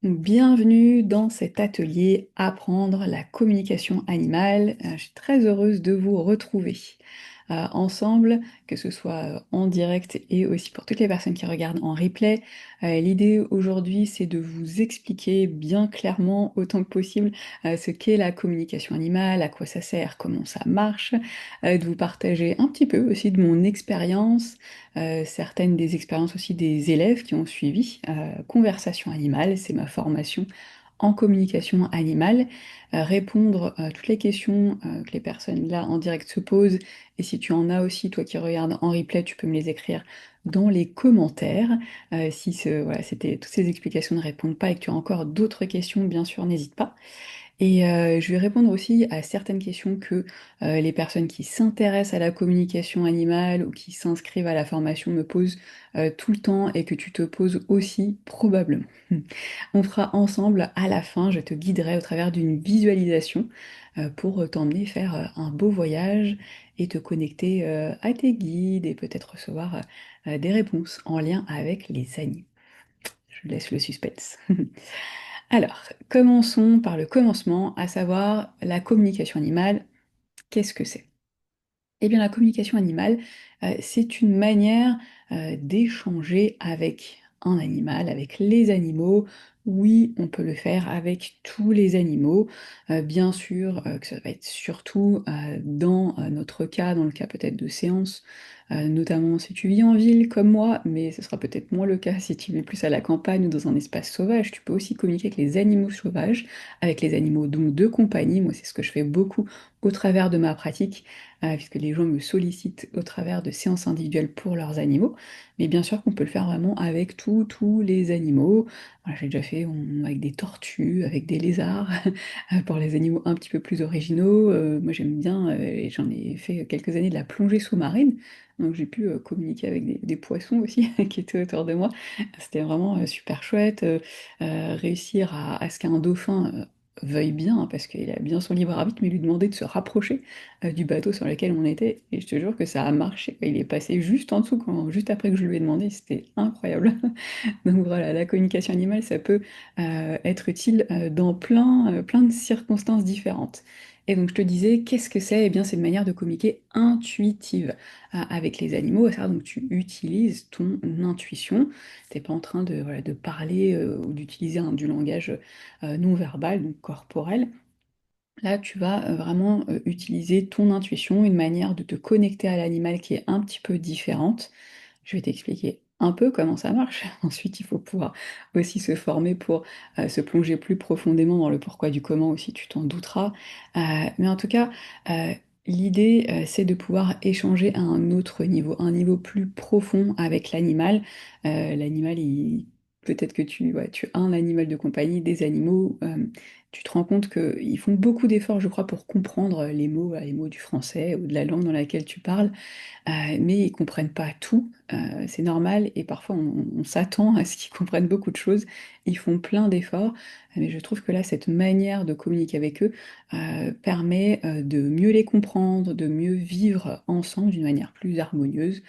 Bienvenue dans cet atelier Apprendre la communication animale. Je suis très heureuse de vous retrouver ensemble, que ce soit en direct et aussi pour toutes les personnes qui regardent en replay. L'idée aujourd'hui, c'est de vous expliquer bien clairement, autant que possible, ce qu'est la communication animale, à quoi ça sert, comment ça marche, de vous partager un petit peu aussi de mon expérience, certaines des expériences aussi des élèves qui ont suivi Conversation animale, c'est ma formation en communication animale, répondre à toutes les questions que les personnes là en direct se posent, et si tu en as aussi, toi qui regardes en replay, tu peux me les écrire dans les commentaires. Si voilà, toutes ces explications ne répondent pas et que tu as encore d'autres questions, bien sûr, n'hésite pas. Et je vais répondre aussi à certaines questions que les personnes qui s'intéressent à la communication animale ou qui s'inscrivent à la formation me posent tout le temps et que tu te poses aussi probablement. On fera ensemble à la fin, je te guiderai au travers d'une visualisation pour t'emmener faire un beau voyage et te connecter à tes guides et peut-être recevoir des réponses en lien avec les animaux. Je laisse le suspense. Alors, commençons par le commencement, à savoir la communication animale. Qu'est-ce que c'est? Eh bien, la communication animale, c'est une manière d'échanger avec un animal, avec les animaux. Oui, on peut le faire avec tous les animaux. Bien sûr, que ça va être surtout dans notre cas, dans le cas peut-être de séance, notamment si tu vis en ville comme moi, mais ce sera peut-être moins le cas si tu vis plus à la campagne ou dans un espace sauvage. Tu peux aussi communiquer avec les animaux sauvages, avec les animaux donc de compagnie. Moi, c'est ce que je fais beaucoup au travers de ma pratique puisque les gens me sollicitent au travers de séances individuelles pour leurs animaux. Mais bien sûr qu'on peut le faire vraiment avec tous les animaux. Voilà, j'ai déjà fait avec des tortues, avec des lézards, pour les animaux un petit peu plus originaux. Moi j'aime bien, et j'en ai fait quelques années de la plongée sous-marine. Donc j'ai pu communiquer avec des poissons aussi qui étaient autour de moi. C'était vraiment super chouette. Réussir à ce qu'un dauphin veuille bien, hein, parce qu'il a bien son libre arbitre, mais lui demander de se rapprocher du bateau sur lequel on était, et je te jure que ça a marché, quoi. Il est passé juste en dessous, juste après que je lui ai demandé, c'était incroyable. Donc voilà, la communication animale, ça peut être utile dans plein de circonstances différentes. Et donc je te disais, qu'est-ce que c'est? Eh bien, c'est une manière de communiquer intuitive avec les animaux. À savoir, donc tu utilises ton intuition. T'es pas en train de, voilà, de parler ou d'utiliser du langage non verbal, donc corporel. Là, tu vas vraiment utiliser ton intuition, une manière de te connecter à l'animal qui est un petit peu différente. Je vais t'expliquer un peu comment ça marche. Ensuite, il faut pouvoir aussi se former pour se plonger plus profondément dans le pourquoi du comment aussi, tu t'en douteras. Mais en tout cas, euh, l'idée, c'est de pouvoir échanger à un autre niveau, un niveau plus profond avec l'animal. L'animal, peut-être que ouais, tu as un animal de compagnie, des animaux. Tu te rends compte qu'ils font beaucoup d'efforts, je crois, pour comprendre les mots du français ou de la langue dans laquelle tu parles. Mais ils comprennent pas tout, c'est normal, et parfois on s'attend à ce qu'ils comprennent beaucoup de choses, ils font plein d'efforts, mais je trouve que là, cette manière de communiquer avec eux permet de mieux les comprendre, de mieux vivre ensemble d'une manière plus harmonieuse,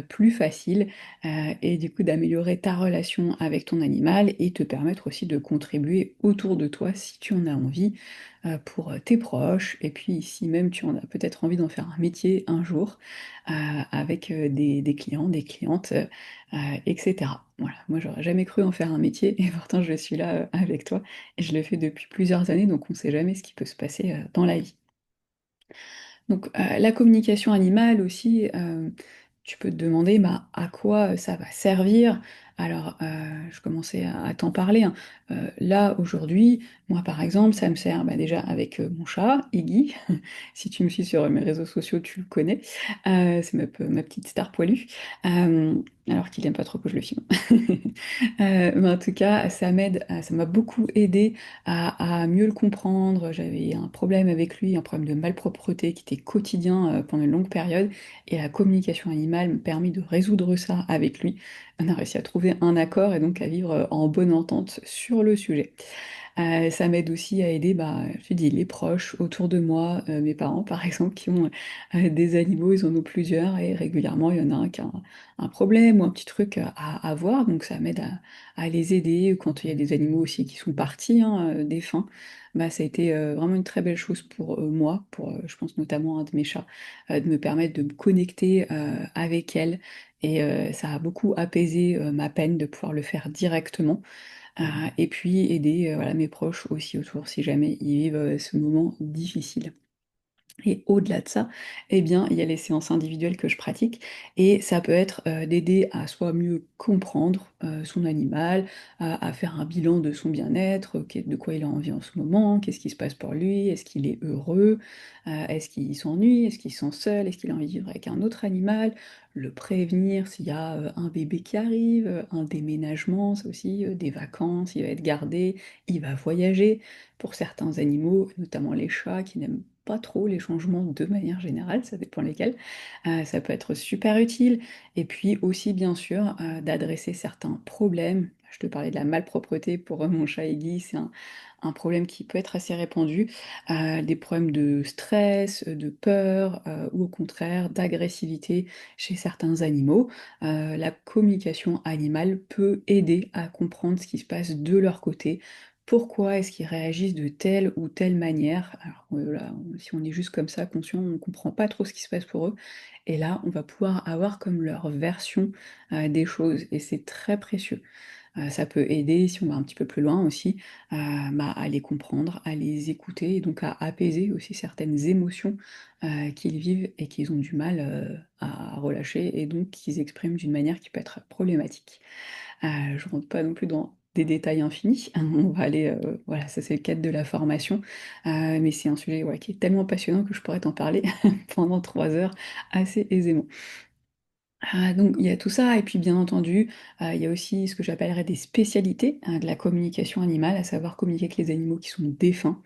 plus facile, et du coup d'améliorer ta relation avec ton animal et te permettre aussi de contribuer autour de toi si tu en as envie pour tes proches, et puis si même tu en as peut-être envie d'en faire un métier un jour, avec des clients, des clientes, etc. Voilà, moi j'aurais jamais cru en faire un métier et pourtant je suis là avec toi et je le fais depuis plusieurs années, donc on ne sait jamais ce qui peut se passer dans la vie. Donc la communication animale aussi, tu peux te demander bah, à quoi ça va servir. Alors, je commençais à t'en parler, hein. Là, aujourd'hui, moi par exemple, ça me sert bah, déjà avec mon chat, Iggy. Si tu me suis sur mes réseaux sociaux, tu le connais. C'est ma petite star poilue. Euh, alors qu'il n'aime pas trop que je le filme. Mais en tout cas, ça m'a beaucoup aidé à mieux le comprendre. J'avais un problème avec lui, un problème de malpropreté qui était quotidien pendant une longue période, et la communication animale m'a permis de résoudre ça avec lui. On a réussi à trouver un accord et donc à vivre en bonne entente sur le sujet. Ça m'aide aussi à aider, bah, je te dis, les proches autour de moi, mes parents par exemple qui ont, des animaux, ils en ont plusieurs et régulièrement il y en a un qui a un problème ou un petit truc, à voir, donc ça m'aide à les aider. Quand il y a des animaux aussi qui sont partis, hein, défunts, bah, ça a été, vraiment une très belle chose pour, moi, pour, je pense notamment un de mes chats, de me permettre de me connecter, avec elle et ça a beaucoup apaisé, ma peine de pouvoir le faire directement. Et puis aider, voilà, mes proches aussi autour si jamais ils vivent, ce moment difficile. Et au-delà de ça, eh bien, il y a les séances individuelles que je pratique et ça peut être, d'aider à soit mieux comprendre, son animal, à faire un bilan de son bien-être, de quoi il a envie en ce moment, qu'est-ce qui se passe pour lui, est-ce qu'il est heureux, est-ce qu'il s'ennuie, est-ce qu'il se sent seul, est-ce qu'il a envie de vivre avec un autre animal, le prévenir s'il y a, un bébé qui arrive, un déménagement, ça aussi, des vacances, il va être gardé, il va voyager. Pour certains animaux, notamment les chats qui n'aiment pas trop les changements de manière générale, ça dépend lesquels, ça peut être super utile et puis aussi bien sûr, d'adresser certains problèmes. Je te parlais de la malpropreté pour, mon chat Iggy, c'est un problème qui peut être assez répandu, des problèmes de stress, de peur, ou au contraire d'agressivité chez certains animaux. La communication animale peut aider à comprendre ce qui se passe de leur côté, pourquoi est-ce qu'ils réagissent de telle ou telle manière? Alors, là, si on est juste comme ça conscient, on comprend pas trop ce qui se passe pour eux et là, on va pouvoir avoir comme leur version, des choses et c'est très précieux. Ça peut aider, si on va un petit peu plus loin aussi, heu, bah, à les comprendre, à les écouter et donc à apaiser aussi certaines émotions, qu'ils vivent et qu'ils ont du mal, à relâcher et donc qu'ils expriment d'une manière qui peut être problématique. Je rentre pas non plus dans des détails infinis. On va aller, voilà, ça c'est le cadre de la formation, mais c'est un sujet, ouais, qui est tellement passionnant que je pourrais t'en parler pendant 3 heures assez aisément. Donc il y a tout ça et puis bien entendu, il y a aussi ce que j'appellerais des spécialités, de la communication animale, à savoir communiquer avec les animaux qui sont défunts,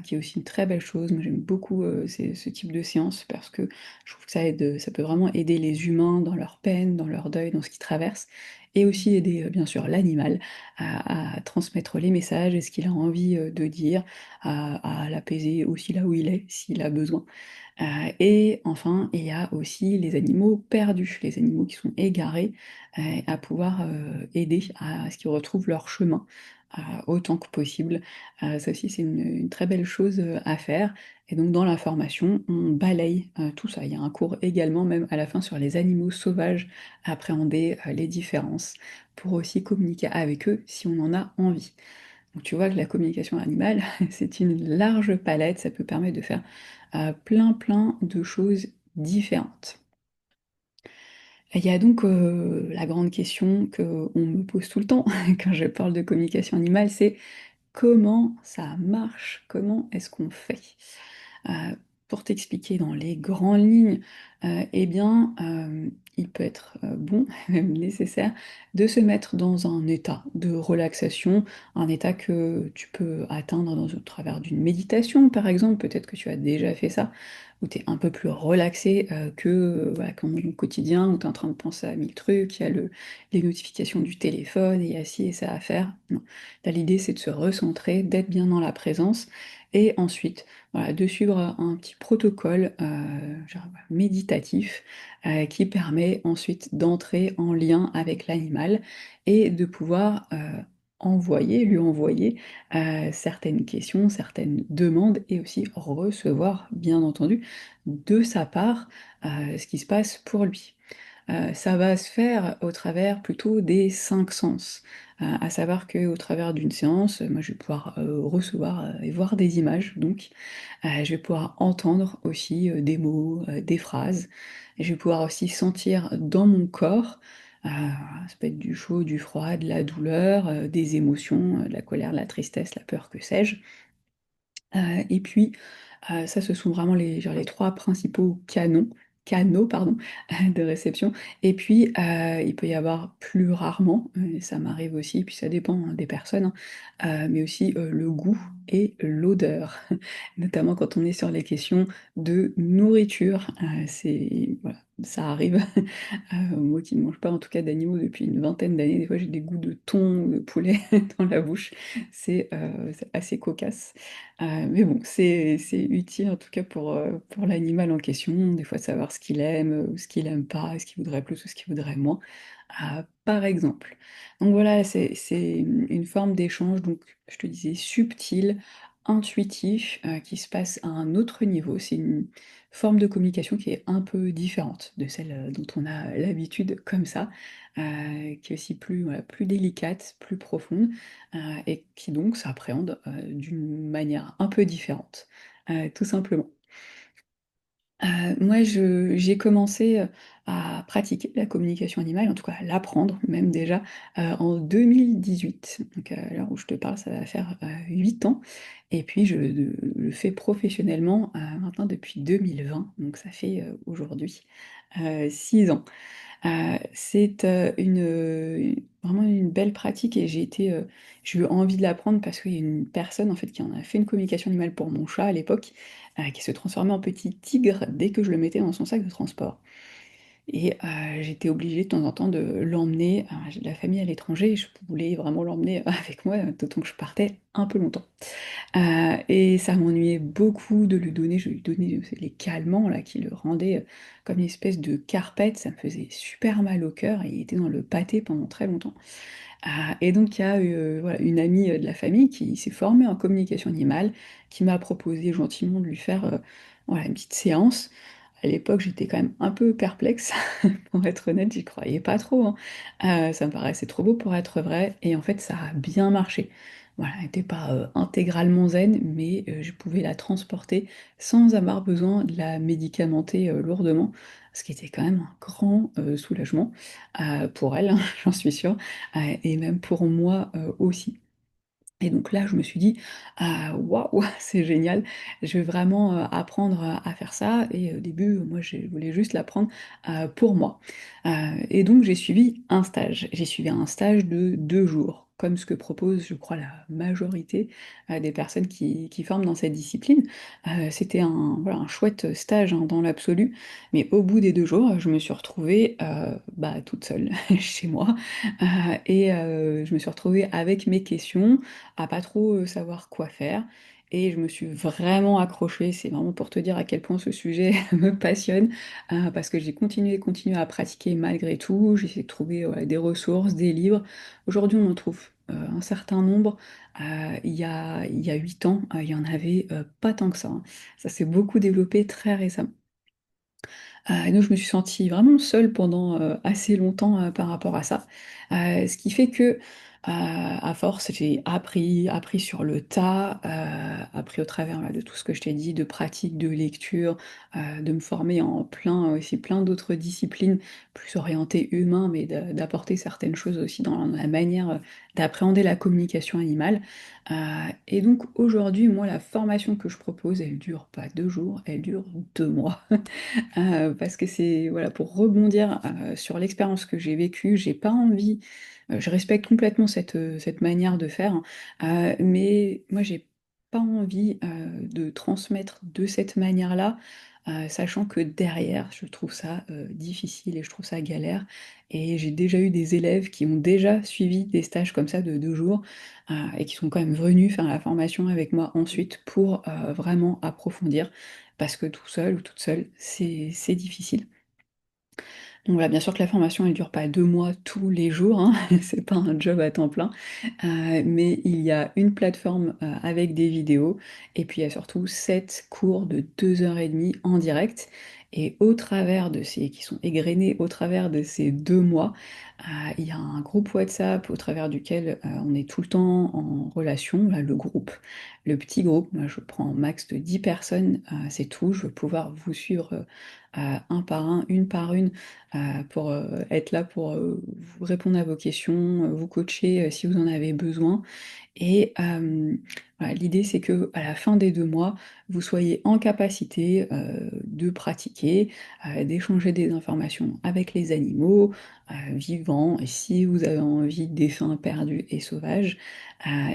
qui est aussi une très belle chose. Moi, j'aime beaucoup, ce type de séance parce que je trouve que ça aide, ça peut vraiment aider les humains dans leur peine, dans leur deuil, dans ce qu'ils traversent et aussi aider, bien sûr l'animal à transmettre les messages et ce qu'il a envie, de dire, à l'apaiser aussi là où il est, s'il a besoin. Et enfin, il y a aussi les animaux perdus, les animaux qui sont égarés, à pouvoir, aider à ce qu'ils retrouvent leur chemin, autant que possible. Ça aussi, c'est une très belle chose, à faire et donc dans la formation, on balaye, tout ça. Il y a un cours également, même à la fin, sur les animaux sauvages, appréhender, les différences, pour aussi communiquer avec eux si on en a envie. Donc tu vois que la communication animale, c'est une large palette, ça peut permettre de faire, plein de choses différentes. Il y a donc, la grande question qu'on me pose tout le temps quand je parle de communication animale, c'est: comment ça marche? Comment est-ce qu'on fait? Pour t'expliquer dans les grandes lignes, eh bien, il peut être, bon, même nécessaire, de se mettre dans un état de relaxation, un état que tu peux atteindre au travers d'une méditation, par exemple. Peut-être que tu as déjà fait ça, où tu es un peu plus relaxé, que, voilà, comme au quotidien, où tu es en train de penser à 1000 trucs, il y a les notifications du téléphone et il y a ci et ça à faire. Non. Là, l'idée, c'est de se recentrer, d'être bien dans la présence et ensuite, voilà, de suivre un petit protocole, genre, voilà, méditatif, qui permet ensuite d'entrer en lien avec l'animal et de pouvoir, lui envoyer, certaines questions, certaines demandes et aussi recevoir, bien entendu, de sa part, ce qui se passe pour lui. Ça va se faire au travers plutôt des 5 sens. À savoir qu'au travers d'une séance, moi je vais pouvoir, recevoir, et voir des images donc. Je vais pouvoir entendre aussi, des mots, des phrases. Et je vais pouvoir aussi sentir dans mon corps, ça peut être du chaud, du froid, de la douleur, des émotions, de la colère, de la tristesse, la peur, que sais-je. Et puis, ça, ce sont vraiment les 3 principaux canaux pardon, de réception et puis, il peut y avoir plus rarement, ça m'arrive aussi, puis ça dépend, hein, des personnes, hein, mais aussi, le goût et l'odeur, notamment quand on est sur les questions de nourriture. C'est voilà, ça arrive. Moi qui ne mange pas en tout cas d'animaux depuis une vingtaine d'années, des fois j'ai des goûts de thon ou de poulet dans la bouche. C'est assez cocasse. Mais bon, c'est utile en tout cas pour l'animal en question, des fois de savoir ce qu'il aime ou ce qu'il aime pas, ce qu'il voudrait plus ou ce qu'il voudrait moins, par exemple. Donc voilà, c'est une forme d'échange, donc je te disais subtil, intuitif, qui se passe à un autre niveau. C'est une forme de communication qui est un peu différente de celle, dont on a l'habitude comme ça, qui est aussi plus, voilà, plus délicate, plus profonde, et qui donc s'appréhende, d'une manière un peu différente, tout simplement. Moi, j'ai commencé, à pratiquer la communication animale, en tout cas à l'apprendre même déjà, en 2018. Donc à l'heure où je te parle, ça va faire, 8 ans et puis je le fais professionnellement, maintenant depuis 2020, donc ça fait, aujourd'hui, 6 ans. C'est, vraiment une belle pratique et j'ai eu envie de l'apprendre parce qu'il y a une personne en fait qui en a fait une communication animale pour mon chat à l'époque, qui se transformait en petit tigre dès que je le mettais dans son sac de transport et j'étais obligée de temps en temps de l'emmener, j'ai de la famille à l'étranger et je voulais vraiment l'emmener avec moi, d'autant que je partais un peu longtemps. Et ça m'ennuyait beaucoup de lui donner je lui donnais, les calmants là qui le rendaient, comme une espèce de carpette, ça me faisait super mal au cœur et il était dans le pâté pendant très longtemps. Et donc il y a eu, voilà, une amie, de la famille qui s'est formée en communication animale, qui m'a proposé gentiment de lui faire, voilà, une petite séance. À l'époque, j'étais quand même un peu perplexe, pour être honnête, j'y croyais pas trop, hein. Ça me paraissait trop beau pour être vrai et en fait ça a bien marché. Voilà, elle était pas, intégralement zen, mais je pouvais la transporter sans avoir besoin de la médicamenter, lourdement, ce qui était quand même un grand, soulagement, pour elle, hein, j'en suis sûre, et même pour moi, aussi. Et donc là, je me suis dit: «Ah waouh, c'est génial, je vais vraiment, apprendre, à faire ça» et au début, moi, je voulais juste l'apprendre, pour moi. Et donc j'ai suivi un stage. J'ai suivi un stage de 2 jours, comme ce que propose, je crois, la majorité, des personnes qui forment dans cette discipline. C'était un voilà, un chouette stage, hein, dans l'absolu, mais au bout des 2 jours, je me suis retrouvée, bah, toute seule chez moi, et je me suis retrouvée avec mes questions, à pas trop, savoir quoi faire et je me suis vraiment accrochée. C'est vraiment pour te dire à quel point ce sujet me passionne, parce que j'ai continué à pratiquer malgré tout. J'ai essayé de trouver, ouais, des ressources, des livres. Aujourd'hui, on en trouve, un certain nombre. Il y a 8 ans, il y en avait, pas tant que ça, hein. Ça s'est beaucoup développé très récemment. Et donc je me suis sentie vraiment seule pendant, assez longtemps, par rapport à ça. Ce qui fait que, à force, j'ai appris sur le tas, appris au travers, voilà, de tout ce que je t'ai dit, de pratiques, de lecture, de me former en plein d'autres disciplines, plus orientées humain, mais d'apporter certaines choses aussi dans la manière, d'appréhender la communication animale. Heu et donc aujourd'hui, moi, la formation que je propose, elle dure pas 2 jours, elle dure 2 mois. Parce que c'est voilà, pour rebondir, sur l'expérience que j'ai vécue, j'ai pas envie je respecte complètement cette manière de faire, mais moi j'ai pas envie, de transmettre de cette manière-là, sachant que derrière, je trouve ça, difficile et je trouve ça galère et j'ai déjà eu des élèves qui ont déjà suivi des stages comme ça de 2 jours, et qui sont quand même venus faire la formation avec moi ensuite pour, vraiment approfondir parce que tout seul ou toute seule, c'est difficile. Donc voilà, bien sûr que la formation, elle dure pas 2 mois tous les jours, hein, c'est pas un job à temps plein, mais il y a une plateforme, avec des vidéos et puis il y a surtout 7 cours de 2 heures et demie en direct et au travers de ces qui sont égrenés au travers de ces 2 mois, il y a un groupe WhatsApp au travers duquel, on est tout le temps en relation, là, le groupe. Le petit groupe, moi je prends un max de 10 personnes, c'est tout. Je veux pouvoir vous suivre, un par un, une par une, pour, être là pour, vous répondre à vos questions, vous coacher, si vous en avez besoin et voilà, l'idée c'est que à la fin des 2 mois, vous soyez en capacité, de pratiquer, d'échanger des informations avec les animaux, vivants et si vous avez envie de défunts, perdus et sauvages,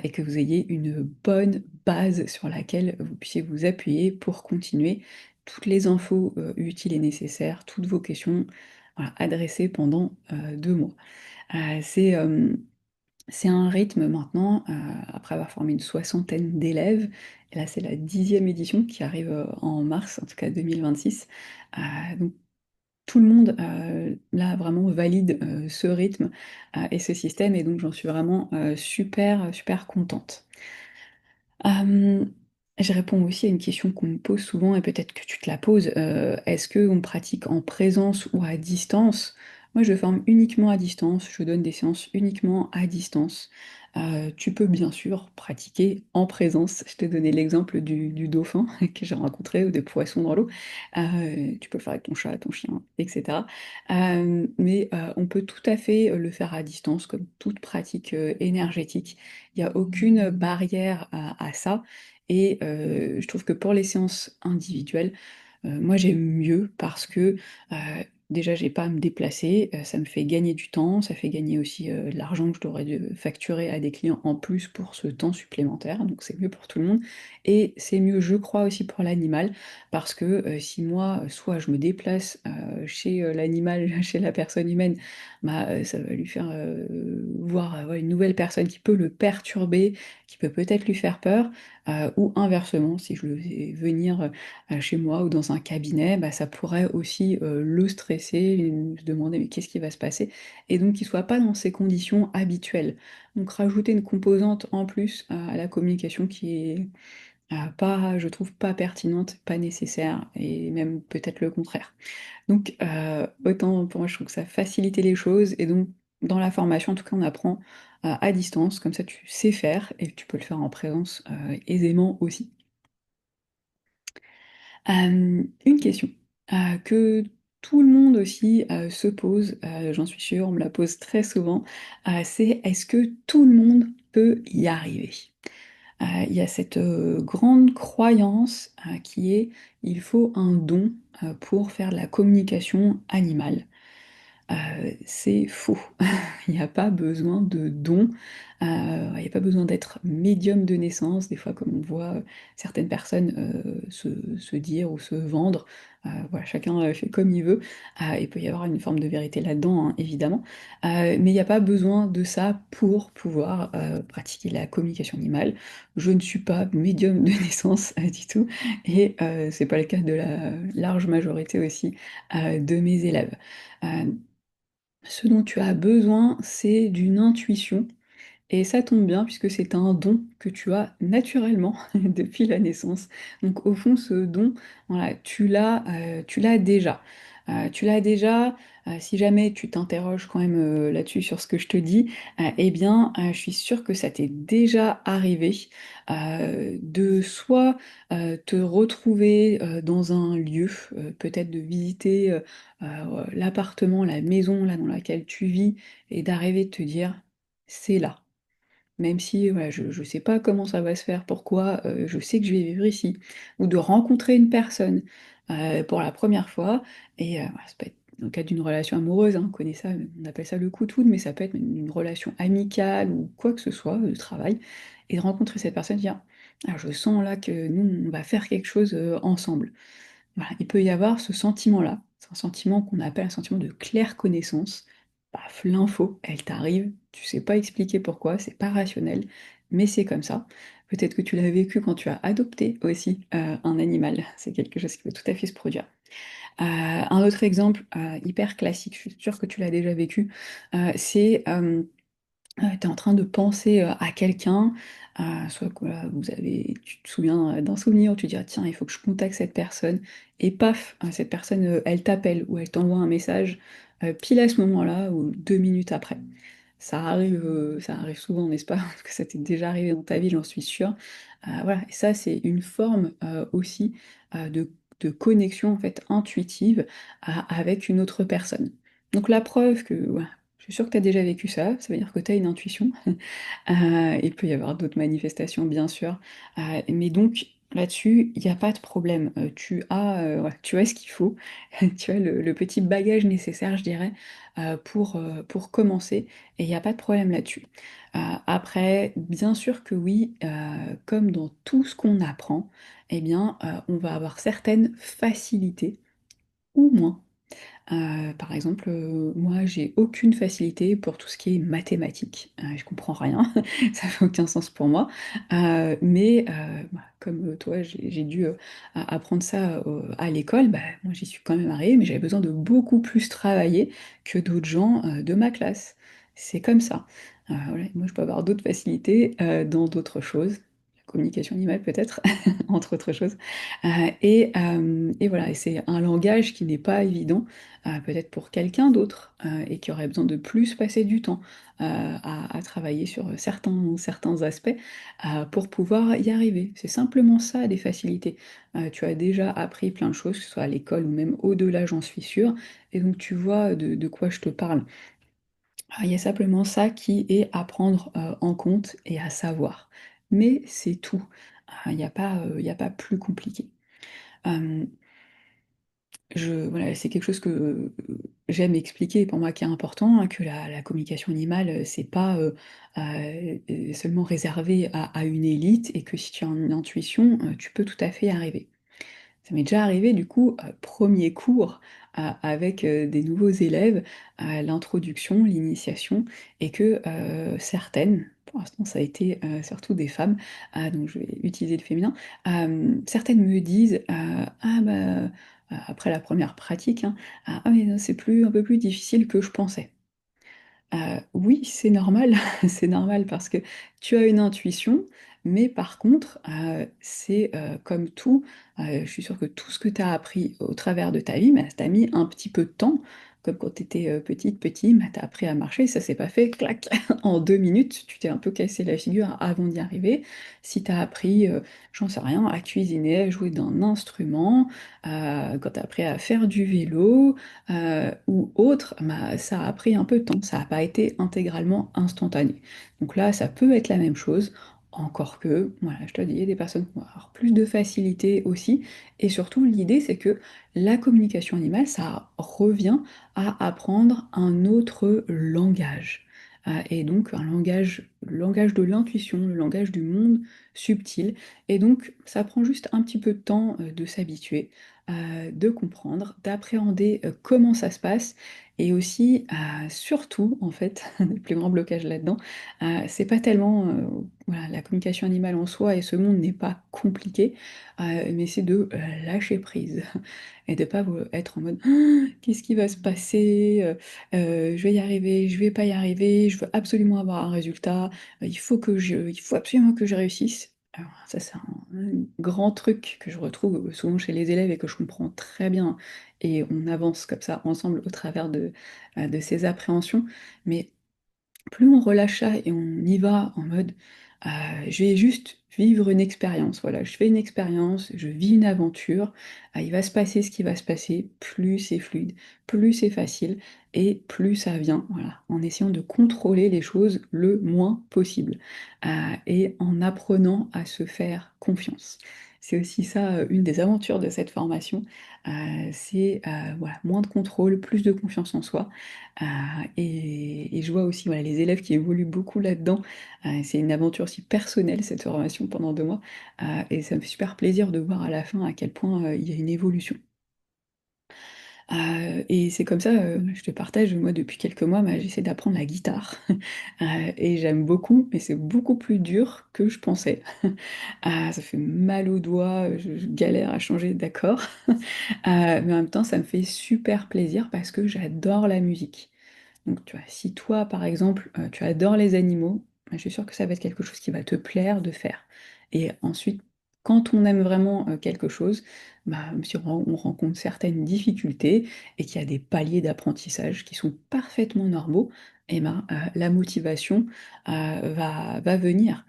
et que vous ayez une bonne base sur laquelle vous puissiez vous appuyer pour continuer toutes les infos utiles et nécessaires, toutes vos questions, voilà, adressées pendant 2 mois. C'est un rythme maintenant, après avoir formé une soixantaine d'élèves, et là c'est la 10e édition qui arrive en mars, en tout cas 2026. Donc tout le monde là vraiment valide ce rythme et ce système, et donc j'en suis vraiment super, super contente. Euh, je réponds aussi à une question qu'on me pose souvent et peut-être que tu te la poses. Est-ce qu'on pratique en présence ou à distance? Moi, je forme uniquement à distance, je donne des séances uniquement à distance. Tu peux bien sûr pratiquer en présence. Je t'ai donné l'exemple du dauphin que j'ai rencontré ou des poissons dans l'eau. Tu peux le faire avec ton chat, ton chien, etc. Mais on peut tout à fait le faire à distance, comme toute pratique énergétique. Il n'y a aucune barrière à ça. Et je trouve que pour les séances individuelles, moi j'aime mieux parce que déjà j'ai pas à me déplacer, ça me fait gagner du temps, ça fait gagner aussi de l'argent que je devrais facturer à des clients en plus pour ce temps supplémentaire, donc c'est mieux pour tout le monde. Et c'est mieux, je crois, aussi pour l'animal, parce que si moi, soit je me déplace chez l'animal, chez la personne humaine, bah, ça va lui faire voir ouais, une nouvelle personne qui peut le perturber, qui peut peut-être lui faire peur, ou inversement, si je le fais venir chez moi ou dans un cabinet, bah, ça pourrait aussi le stresser, se demander mais qu'est-ce qui va se passer, et donc qu'il soit pas dans ses conditions habituelles. Donc rajouter une composante en plus à la communication qui est pas, je trouve, pas pertinente, pas nécessaire, et même peut-être le contraire. Donc, autant pour moi, je trouve que ça facilitait les choses, et donc dans la formation, en tout cas, on apprend à distance, comme ça tu sais faire, et tu peux le faire en présence aisément aussi. Une question que tout le monde aussi se pose, j'en suis sûre, on me la pose très souvent, c'est est-ce que tout le monde peut y arriver? Il y a cette grande croyance qui est il faut un don pour faire de la communication animale. C'est faux. Il n'y a pas besoin de don, il n'y a pas besoin d'être médium de naissance, des fois comme on voit certaines personnes se dire ou se vendre. Voilà, chacun fait comme il veut. Il peut y avoir une forme de vérité là-dedans, hein, évidemment. Mais il n'y a pas besoin de ça pour pouvoir pratiquer la communication animale. Je ne suis pas médium de naissance du tout, et c'est pas le cas de la large majorité aussi de mes élèves. Euh, Ce dont tu as besoin, c'est d'une intuition, et ça tombe bien puisque c'est un don que tu as naturellement depuis la naissance. Donc au fond, ce don, voilà, tu l'as déjà. Tu l'as déjà. Si jamais tu t'interroges quand même là-dessus sur ce que je te dis, eh bien, je suis sûre que ça t'est déjà arrivé de soit te retrouver dans un lieu, peut-être de visiter l'appartement, la maison là dans laquelle tu vis, et d'arriver de te dire, c'est là. Même si voilà, je ne sais pas comment ça va se faire, pourquoi je sais que je vais vivre ici, ou de rencontrer une personne pour la première fois, et voilà, ça peut être dans le cadre d'une relation amoureuse, hein, on connaît ça, on appelle ça le coup de foudre, mais ça peut être une relation amicale ou quoi que ce soit, de travail, et de rencontrer cette personne, dire ah, je sens là que nous, on va faire quelque chose ensemble. Voilà, il peut y avoir ce sentiment-là, c'est un sentiment qu'on appelle un sentiment de claire connaissance. Paf, l'info, elle t'arrive, tu sais pas expliquer pourquoi, c'est pas rationnel, mais c'est comme ça. Peut-être que tu l'as vécu quand tu as adopté aussi un animal, c'est quelque chose qui peut tout à fait se produire. Un autre exemple hyper classique, je suis sûre que tu l'as déjà vécu, c'est tu es en train de penser à quelqu'un, soit que voilà, tu te souviens d'un souvenir où tu dis ah, tiens, il faut que je contacte cette personne, et paf, cette personne elle t'appelle ou elle t'envoie un message pile à ce moment-là ou 2 minutes après. Ça arrive souvent, n'est-ce pas? Parce que ça t'est déjà arrivé dans ta vie, j'en suis sûre. Voilà, et ça c'est une forme aussi de connexion en fait intuitive avec une autre personne. Donc la preuve que voilà, je suis sûre que tu as déjà vécu ça veut dire que tu as une intuition. Il peut y avoir d'autres manifestations, bien sûr. Mais donc, Là-dessus, il y a pas de problème. Ouais, tu as ce qu'il faut. Tu as le petit bagage nécessaire, je dirais, pour commencer et il y a pas de problème là-dessus. Après, bien sûr que oui, comme dans tout ce qu'on apprend, eh bien, on va avoir certaines facilités ou moins. Par exemple, moi, j'ai aucune facilité pour tout ce qui est mathématiques. Je comprends rien, ça fait aucun sens pour moi. Mais bah, comme toi, j'ai dû apprendre ça à l'école, bah, moi j'y suis quand même arrivée, mais j'avais besoin de beaucoup plus travailler que d'autres gens de ma classe. C'est comme ça. Voilà, moi, je peux avoir d'autres facilités dans d'autres choses. La communication animale peut-être, entre autres choses. Et voilà, et c'est un langage qui n'est pas évident peut-être pour quelqu'un d'autre et qui aurait besoin de plus passer du temps à travailler sur certains aspects pour pouvoir y arriver. C'est simplement ça, des facilités. Tu as déjà appris plein de choses, que ce soit à l'école ou même au-delà, j'en suis sûre, et donc tu vois de quoi je te parle. Il y a simplement ça qui est à prendre en compte et à savoir. Mais c'est tout. Il y a pas plus compliqué. Euh, voilà, c'est quelque chose que j'aime expliquer, pour moi qui est important, hein, que la communication animale, c'est pas seulement réservé à une élite et que si tu as une intuition, tu peux tout à fait y arriver. Ça m'est déjà arrivé du coup, premier cours avec des nouveaux élèves, l'introduction, l'initiation, et que certaines, pour l'instant ça a été surtout des femmes, donc je vais utiliser le féminin, certaines me disent ah bah après la première pratique, hein, ah mais non, c'est un peu plus difficile que je pensais. Oui, c'est normal, c'est normal parce que tu as une intuition, mais par contre, c'est comme tout, je suis sûre que tout ce que tu as appris au travers de ta vie, bah, ça t'a mis un petit peu de temps. Comme quand tu étais petite, petit, bah, tu as appris à marcher, ça s'est pas fait, clac, en 2 minutes, tu t'es un peu cassé la figure avant d'y arriver. Si tu as appris, j'en sais rien, à cuisiner, à jouer d'un instrument, quand tu as appris à faire du vélo, ou autre, bah, ça a pris un peu de temps, ça n'a pas été intégralement instantané. Donc là, ça peut être la même chose, encore que, voilà, je te dis, il y a des personnes qui vont avoir plus de facilité aussi, et surtout l'idée c'est que la communication animale, ça revient à apprendre un autre langage. Et donc un langage, le langage de l'intuition, le langage du monde subtil. Et donc ça prend juste un petit peu de temps de s'habituer de comprendre, d'appréhender comment ça se passe et aussi, surtout, en fait, le plus grand blocage là-dedans, c'est pas tellement voilà, la communication animale en soi et ce monde n'est pas compliqué, mais c'est de lâcher prise et de pas être en mode ah, qu'est-ce qui va se passer? Je vais y arriver, je vais pas y arriver, je veux absolument avoir un résultat, il faut absolument que je réussisse. Alors, ça, c'est un grand truc que je retrouve souvent chez les élèves et que je comprends très bien. Et on avance comme ça ensemble au travers de ces appréhensions. Mais plus on relâche ça et on y va en mode euh, je vais juste vivre une expérience, voilà, je fais une expérience, je vis une aventure, il va se passer ce qui va se passer, plus c'est fluide, plus c'est facile et plus ça vient, voilà, en essayant de contrôler les choses le moins possible et en apprenant à se faire confiance. C'est aussi ça, une des aventures de cette formation, c'est voilà, moins de contrôle, plus de confiance en soi. Et je vois aussi voilà, les élèves qui évoluent beaucoup là-dedans. C'est une aventure aussi personnelle, cette formation pendant 2 mois. Et ça me fait super plaisir de voir à la fin à quel point il y a une évolution. Et c'est comme ça, je te partage, moi depuis quelques mois, bah, j'essaie d'apprendre la guitare. Et j'aime beaucoup, mais c'est beaucoup plus dur que je pensais. Ça fait mal aux doigts, je galère à changer d'accords. Mais en même temps, ça me fait super plaisir parce que j'adore la musique. Donc, tu vois, si toi, par exemple, tu adores les animaux, je suis sûre que ça va être quelque chose qui va te plaire de faire. Et ensuite, quand on aime vraiment quelque chose, bah, si on rencontre certaines difficultés et qu'il y a des paliers d'apprentissage qui sont parfaitement normaux, et ben, la motivation va venir.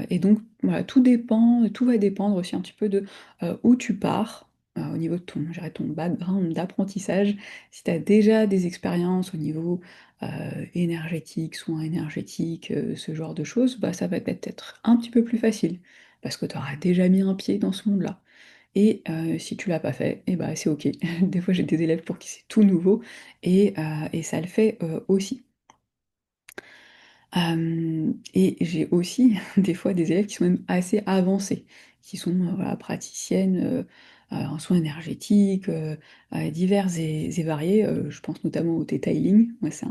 Et donc, voilà, tout va dépendre aussi un petit peu de où tu pars. Au niveau de je dirais, ton background d'apprentissage, si tu as déjà des expériences au niveau énergétique, soins énergétiques, ce genre de choses, bah, ça va peut-être être un petit peu plus facile. parce que tu auras déjà mis un pied dans ce monde-là. Et si tu l'as pas fait, et bah, c'est OK. Des fois, j'ai des élèves pour qui c'est tout nouveau et ça le fait, aussi. Et j'ai aussi des fois des élèves qui sont même assez avancés, qui sont, voilà, praticiennes, en soins énergétiques, diverses et variées, je pense notamment au Theta Healing. Moi, c'est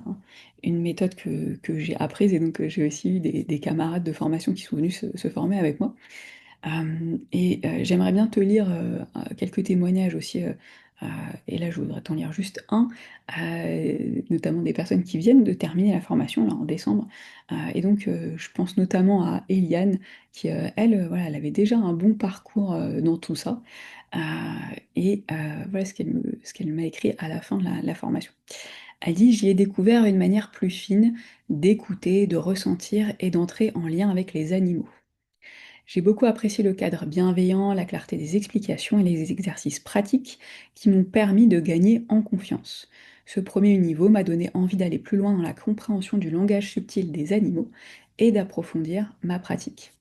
une méthode que j'ai apprise et donc j'ai aussi eu des camarades de formation qui sont venus se former avec moi. J'aimerais bien te lire, quelques témoignages aussi, heu et là je voudrais t'en lire juste un, notamment des personnes qui viennent de terminer la formation là en décembre. Je pense notamment à Eliane qui, elle, voilà, elle avait déjà un bon parcours, dans tout ça, heu voilà ce qu'elle m'a écrit à la fin de la formation. Elle dit: «J'y ai découvert une manière plus fine d'écouter, de ressentir et d'entrer en lien avec les animaux. J'ai beaucoup apprécié le cadre bienveillant, la clarté des explications et les exercices pratiques qui m'ont permis de gagner en confiance. Ce premier niveau m'a donné envie d'aller plus loin dans la compréhension du langage subtil des animaux et d'approfondir ma pratique.»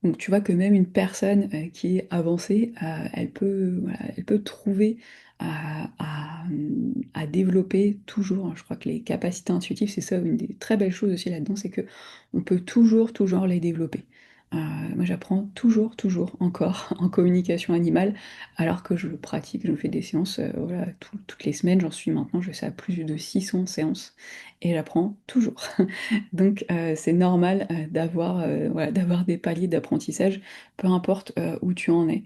Donc tu vois que même une personne, qui est avancée, elle peut, voilà, elle peut trouver à développer toujours, hein. Je crois que les capacités intuitives, c'est ça une des très belles choses aussi là-dedans, c'est que on peut toujours, toujours les développer. Heu, Moi j'apprends toujours, toujours encore en communication animale, alors que je pratique, je fais des séances, voilà, toutes les semaines, j'en suis maintenant, je sais à plus de 600 séances et j'apprends toujours. Donc c'est normal, d'avoir, voilà, d'avoir des paliers d'apprentissage, peu importe, où tu en es.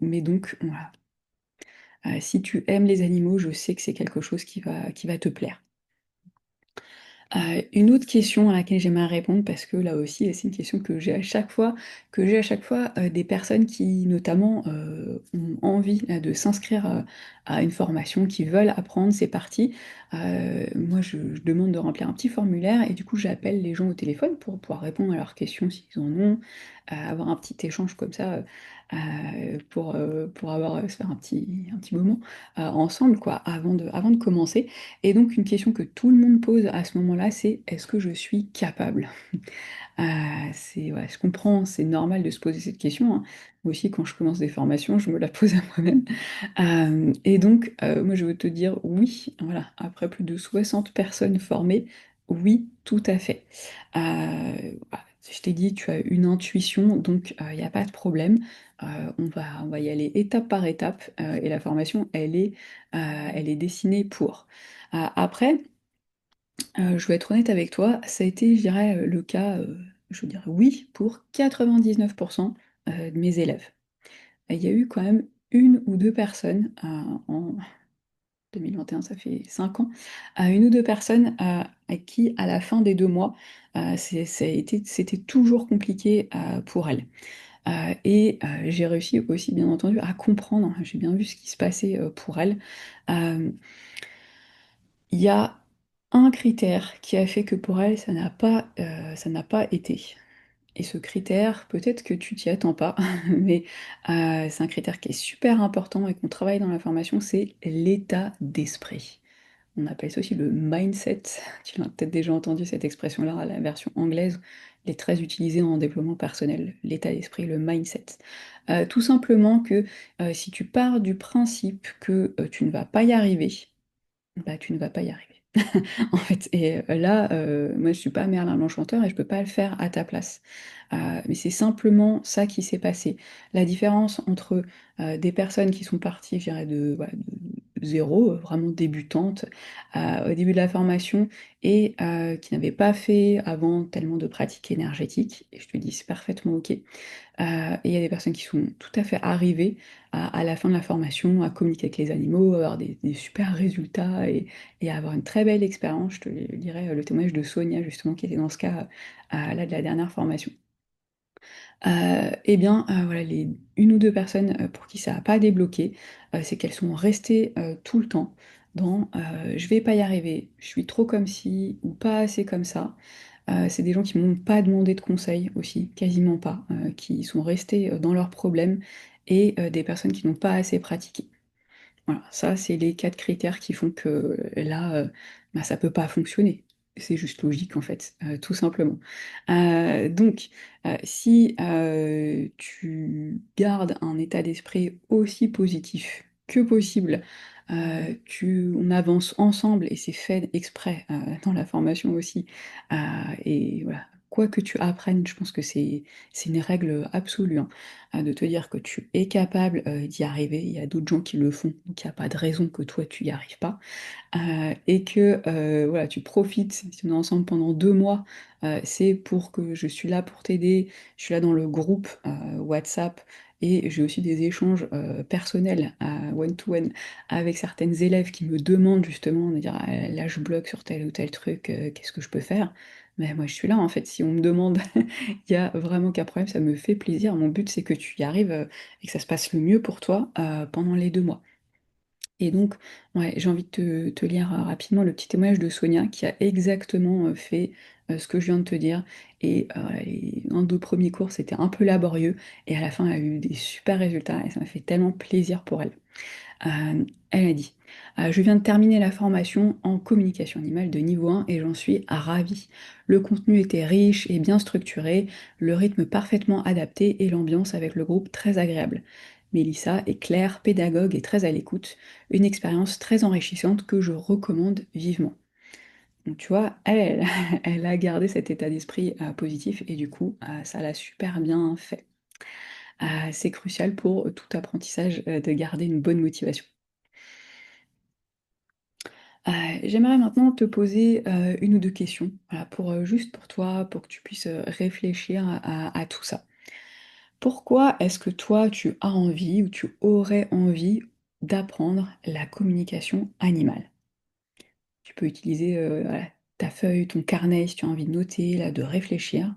Mais donc voilà, si tu aimes les animaux, je sais que c'est quelque chose qui va te plaire. Une autre question à laquelle j'aimerais répondre parce que là aussi, c'est une question que j'ai à chaque fois, des personnes qui notamment, ont envie là de s'inscrire, à une formation, qui veulent apprendre, c'est parti. Moi je demande de remplir un petit formulaire et du coup j'appelle les gens au téléphone pour pouvoir répondre à leurs questions s'ils en ont, avoir un petit échange comme ça, pour se faire un petit moment, ensemble quoi, avant de commencer. Et donc une question que tout le monde pose à ce moment-là, c'est: «Est-ce que je suis capable?» Heu, c'est ouais, je comprends, c'est normal de se poser cette question, hein. Moi aussi quand je commence des formations, je me la pose à moi-même. Moi je veux te dire oui, voilà, après plus de 60 personnes formées, oui, tout à fait. Bah, je t'ai dit, tu as une intuition, donc il y a pas de problème. On va y aller étape par étape, et la formation, elle est dessinée pour. Après, je vais être honnête avec toi, ça a été, je dirais, le cas, je dirais oui pour 99 de mes élèves. Il y a eu quand même une ou 2 personnes, en 2021, ça fait 5 ans, 1 ou 2 personnes, à qui à la fin des 2 mois, c'était toujours compliqué, pour elles. J'ai réussi aussi bien entendu à comprendre, j'ai bien vu ce qui se passait, pour elles. Hem, il y a un critère qui a fait que pour elles ça n'a pas été. Et ce critère, peut-être que tu t'y attends pas, mais c'est un critère qui est super important et qu'on travaille dans la formation, c'est l'état d'esprit. On appelle ça aussi le mindset. Tu l'as peut-être déjà entendu cette expression-là, la version anglaise, elle est très utilisée en développement personnel, l'état d'esprit, le mindset. Tout simplement que, si tu pars du principe que, tu ne vas pas y arriver, bah, tu ne vas pas y arriver. En fait là, moi je suis pas Merlin l'enchanteur et je peux pas le faire à ta place. Mais c'est simplement ça qui s'est passé. La différence entre, des personnes qui sont parties, je dirais de voilà, de 0, vraiment débutantes, au début de la formation et qui n'avaient pas fait avant tellement de pratiques énergétiques et je te dis: «C'est parfaitement OK.» Et il y a des personnes qui sont tout à fait arrivées à la fin de la formation, à communiquer avec les animaux, avoir des super résultats et à avoir une très belle expérience. Je te dirais, le témoignage de Sonia justement qui était dans ce cas, là de la dernière formation. Voilà, les une ou 2 personnes, pour qui ça a pas débloqué, c'est qu'elles sont restées, tout le temps dans, «Je vais pas y arriver, je suis trop comme ci ou pas assez comme ça.» C'est des gens qui m'ont pas demandé de conseils aussi, quasiment pas, qui sont restés, dans leurs problèmes et des personnes qui n'ont pas assez pratiqué. Voilà, ça c'est les 4 critères qui font que là, bah, ça peut pas fonctionner. C'est juste logique en fait, tout simplement. Donc, si, tu gardes un état d'esprit aussi positif que possible, on avance ensemble et c'est fait exprès, dans la formation aussi, heu et voilà, quoi que tu apprennes, je pense que c'est une règle, absolue, hein, de te dire que tu es capable, d'y arriver. Il y a d'autres gens qui le font, donc il y a pas de raison que toi tu y arrives pas. Et que, voilà, tu profites, si on est ensemble pendant 2 mois, c'est pour que je suis là pour t'aider, je suis là dans le groupe, WhatsApp et j'ai aussi des échanges, personnels, one to one avec certaines élèves qui me demandent justement de dire: «Ah là je bloque sur tel ou tel truc, qu'est-ce que je peux faire?» Mais moi je suis là en fait, si on me demande, il y a vraiment qu'un problème, ça me fait plaisir. Mon but c'est que tu y arrives, et que ça se passe le mieux pour toi, pendant les 2 mois. Et donc, ouais, j'ai envie de te lire, rapidement le petit témoignage de Sonia qui a exactement, fait, ce que je viens de te dire et 1-2 premiers cours, c'était un peu laborieux et à la fin, elle a eu des super résultats et ça m'a fait tellement plaisir pour elle. Elle a dit: «Je viens de terminer la formation en communication animale de niveau 1 et j'en suis ravie. Le contenu était riche et bien structuré, le rythme parfaitement adapté et l'ambiance avec le groupe très agréable. Mélissa est claire, pédagogue et très à l'écoute. Une expérience très enrichissante que je recommande vivement». Donc tu vois, elle elle a gardé cet état d'esprit, positif et du coup, ça l'a super bien fait. C'est crucial pour tout apprentissage, de garder une bonne motivation. J'aimerais maintenant te poser, 1 ou 2 questions, voilà, pour, juste pour toi, pour que tu puisses, réfléchir à tout ça. Pourquoi est-ce que toi, tu as envie ou tu aurais envie d'apprendre la communication animale? Tu peux utiliser, voilà, ta feuille, ton carnet, si tu as envie de noter, là, de réfléchir.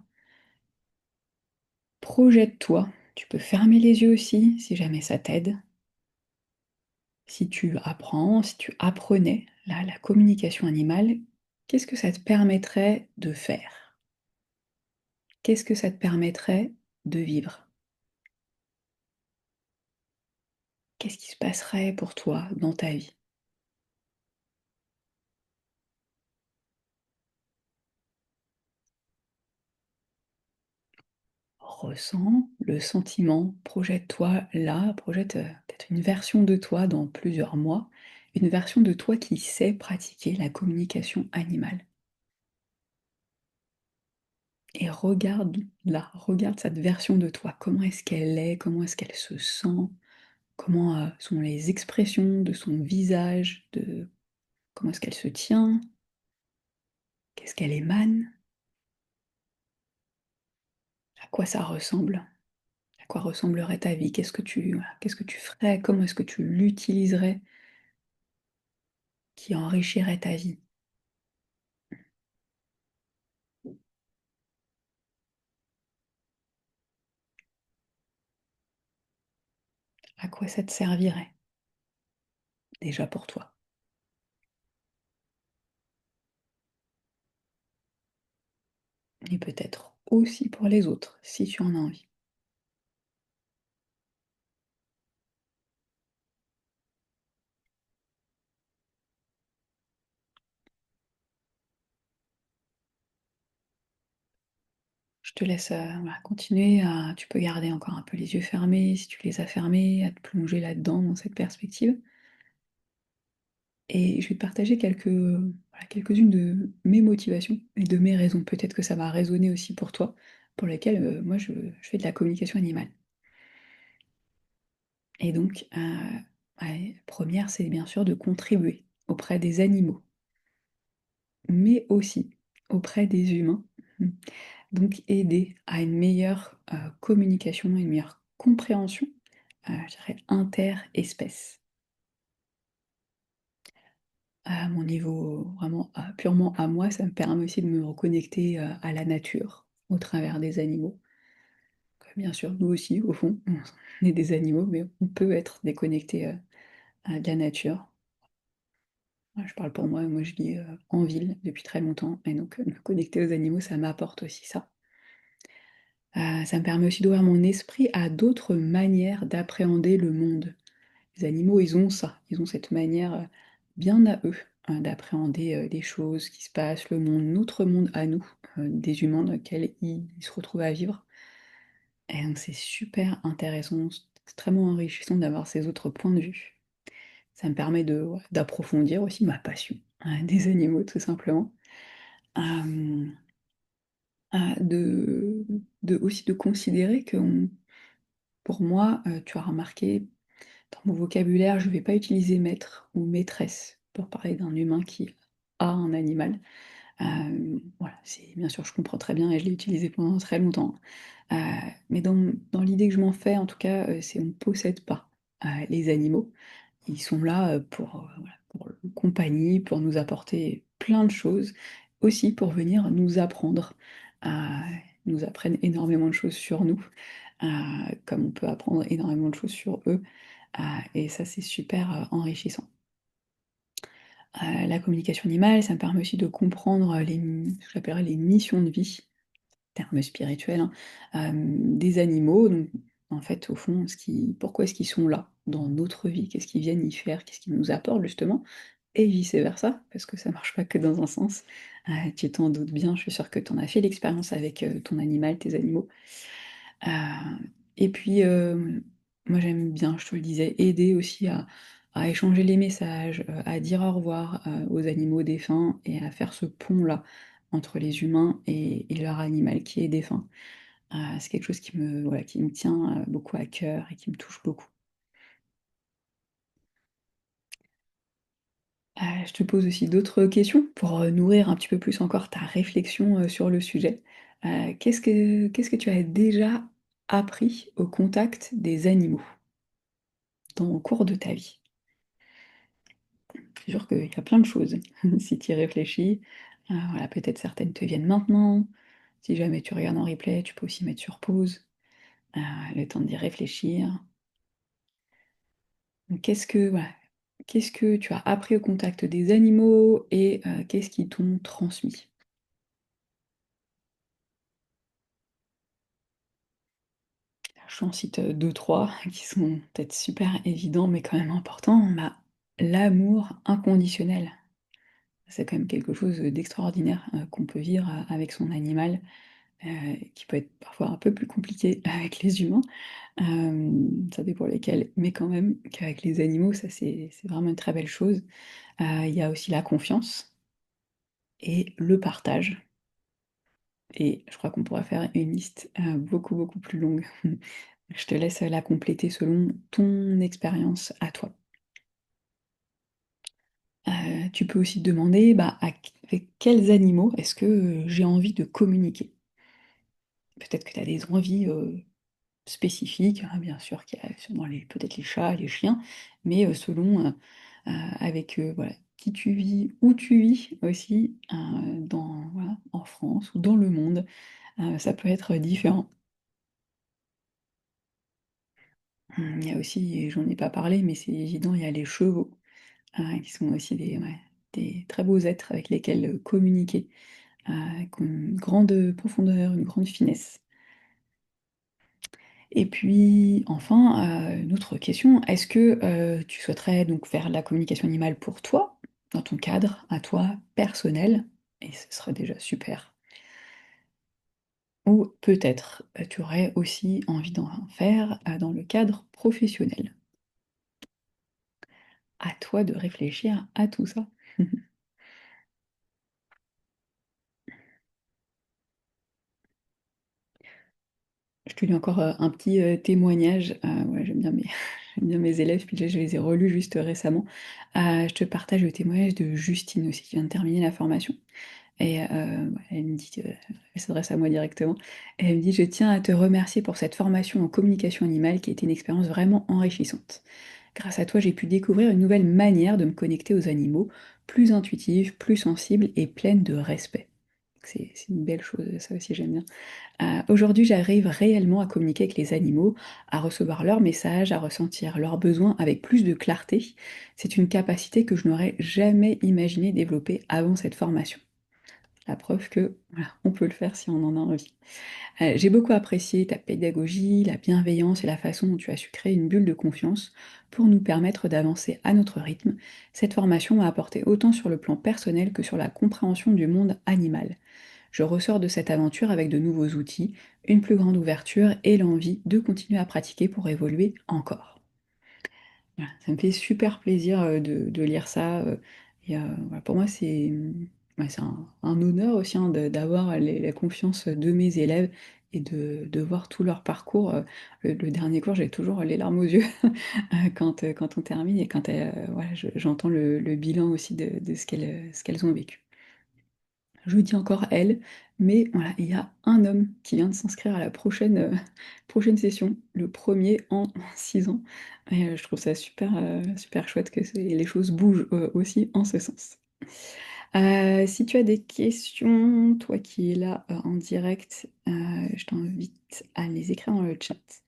Projette-toi, tu peux fermer les yeux aussi, si jamais ça t'aide. Si tu apprends, si tu apprenais la communication animale, qu'est-ce que ça te permettrait de faire? Qu'est-ce que ça te permettrait de vivre? Qu'est-ce qui se passerait pour toi dans ta vie? Ressens le sentiment, projette-toi là, projette, peut-être une version de toi dans plusieurs mois, une version de toi qui sait pratiquer la communication animale et regarde là, regarde cette version de toi. Comment est-ce qu'elle est? Comment est-ce qu'elle se sent? Comment, sont les expressions de son visage? De comment est-ce qu'elle se tient? Qu'est-ce qu'elle émane? À quoi ça ressemble? À quoi ressemblerait ta vie? Qu'est-ce que tu ferais? Comment est-ce que tu l'utiliserais qui enrichirait ta vie? À quoi ça te servirait? Déjà pour toi et peut-être aussi pour les autres, si tu en as envie. Je te laisse, voilà, continuer à tu peux garder encore un peu les yeux fermés si tu les as fermés, à te plonger là-dedans, dans cette perspective. Et je vais te partager voilà, quelques-unes de mes motivations et de mes raisons. Peut-être que ça va résonner aussi pour toi, pour lesquelles, moi je fais de la communication animale. Et donc, ouais, 1 c'est bien sûr de contribuer auprès des animaux, mais aussi auprès des humains. Mmh. Donc aider à une meilleure, communication, une meilleure compréhension, je dirais interespèces. À mon niveau vraiment purement à moi, ça me permet aussi de me reconnecter, à la nature, au travers des animaux. Bien sûr, nous aussi, au fond, on est des animaux, mais on peut être déconnecté, à de la nature. Je parle pour moi, moi je vis, en ville depuis très longtemps et donc, me connecter aux animaux, ça m'apporte aussi ça. Ça me permet aussi d'ouvrir mon esprit à d'autres manières d'appréhender le monde. Les animaux, ils ont ça, ils ont cette manière, bien à eux. d'appréhender, les choses qui se passent, le monde, notre monde à nous, des humains dans lequel ils se retrouvent à vivre et donc c'est super intéressant, c'est extrêmement enrichissant d'avoir ces autres points de vue. Ça me permet de ouais, d'approfondir aussi ma passion, des animaux tout simplement. Hem, de aussi de considérer qu'on pour moi, tu as remarqué, dans mon vocabulaire, je vais pas utiliser maître ou maîtresse pour parler d'un humain qui a un animal. Voilà, c'est bien sûr, je comprends très bien et je l'ai utilisé pendant très longtemps. Mais dans l'idée que je m'en fais, en tout cas, c'est on ne possède pas, les animaux. Ils sont là, voilà, pour compagnie, pour nous apporter plein de choses, aussi pour venir nous apprendre. Heu, Ils nous apprennent énormément de choses sur nous, comme on peut apprendre énormément de choses sur eux, et ça, c'est super, enrichissant. La communication animale, ça me permet aussi de comprendre, ce que j'appellerais les missions de vie, terme spirituel, hein, des animaux. Donc en fait, au fond, pourquoi est-ce qu'ils sont là, dans notre vie? Qu'est-ce qu'ils viennent y faire? Qu'est-ce qu'ils nous apportent justement? Et vice versa, parce que ça marche pas que dans un sens. Tu t'en doutes bien, je suis sûre que tu en as fait l'expérience avec, ton animal, tes animaux. Et puis, moi j'aime bien, je te le disais, aider aussi à échanger les messages, à dire au revoir, aux animaux défunts et à faire ce pont-là entre les humains et leur animal qui est défunt. C'est quelque chose voilà, qui me tient, beaucoup à cœur et qui me touche beaucoup. Je te pose aussi d'autres questions pour, nourrir un petit peu plus encore ta réflexion, sur le sujet. Qu'est-ce que tu as déjà appris au contact des animaux au cours de ta vie? C'est sûr qu'il y a plein de choses si tu y réfléchis. Voilà, peut-être certaines te viennent maintenant. Si jamais tu regardes en replay, tu peux aussi mettre sur pause, heu, le temps d'y réfléchir. Donc qu'est-ce que tu as appris au contact des animaux et qu'est-ce qu'ils t'ont transmis? J'en cite, 2-3 qui sont peut-être super évidents, mais quand même importants. Bah, l'amour inconditionnel, c'est quand même quelque chose, d'extraordinaire, qu'on peut vivre, avec son animal, qui peut être parfois un peu plus compliqué avec les humains, ça dépend lesquels, mais quand même qu'avec les animaux, ça c'est vraiment une très belle chose. Il y a aussi la confiance et le partage et je crois qu'on pourra faire une liste, beaucoup, beaucoup plus longue. Je te laisse, la compléter selon ton expérience à toi. Tu peux aussi te demander, bah, avec quels animaux est-ce que, j'ai envie de communiquer? Peut-être que tu as des envies, spécifiques, hein, bien sûr qu'il y a sûrement peut-être les chats, les chiens, mais selon, avec, voilà, qui tu vis, où tu vis aussi, voilà, en France ou dans le monde, ça peut être différent. Il y a aussi, et j'en ai pas parlé, mais c'est évident, il y a les chevaux, qui sont aussi des très beaux êtres avec lesquels, communiquer, qui ont une grande profondeur, une grande finesse. Et puis enfin, une autre question, est-ce que, tu souhaiterais donc faire de la communication animale pour toi, dans ton cadre à toi personnel, et ce serait déjà super, ou peut-être, tu aurais aussi envie d'en faire, dans le cadre professionnel? À toi de réfléchir à tout ça. Je te lis encore, un petit, témoignage, ouais, j'aime bien mes j'aime bien mes élèves, puis là, je les ai relus juste récemment. Je te partage le témoignage de Justine aussi, qui vient de terminer la formation et ouais, elle me dit, elle s'adresse à moi directement et elle me dit: «Je tiens à te remercier pour cette formation en communication animale qui a été une expérience vraiment enrichissante. Grâce à toi, j'ai pu découvrir une nouvelle manière de me connecter aux animaux, plus intuitive, plus sensible et pleine de respect». C'est une belle chose, ça aussi j'aime bien. Aujourd'hui, j'arrive réellement à communiquer avec les animaux, à recevoir leurs messages, à ressentir leurs besoins avec plus de clarté. C'est une capacité que je n'aurais jamais imaginé développer avant cette formation. la preuve que voilà, on peut le faire si on en a envie. J'ai beaucoup apprécié ta pédagogie, la bienveillance et la façon dont tu as su créer une bulle de confiance pour nous permettre d'avancer à notre rythme. Cette formation m'a apporté autant sur le plan personnel que sur la compréhension du monde animal. Je ressors de cette aventure avec de nouveaux outils, une plus grande ouverture et l'envie de continuer à pratiquer pour évoluer encore. Voilà, ça me fait super plaisir de lire ça. Voilà, pour moi, ouais, c'est un honneur aussi hein, d'avoir la confiance de mes élèves et de voir tout leur parcours. Le dernier cours, j'ai toujours les larmes aux yeux quand on termine et quand voilà, j'entends le bilan aussi de ce qu'elles ont vécu. Je vous dis encore elle, mais voilà, il y a un homme qui vient de s'inscrire à la prochaine session, le premier en 6 ans. Et je trouve ça super, super chouette que les choses bougent aussi en ce sens. Si tu as des questions, toi qui es là en direct, je t'invite à les écrire dans le chat.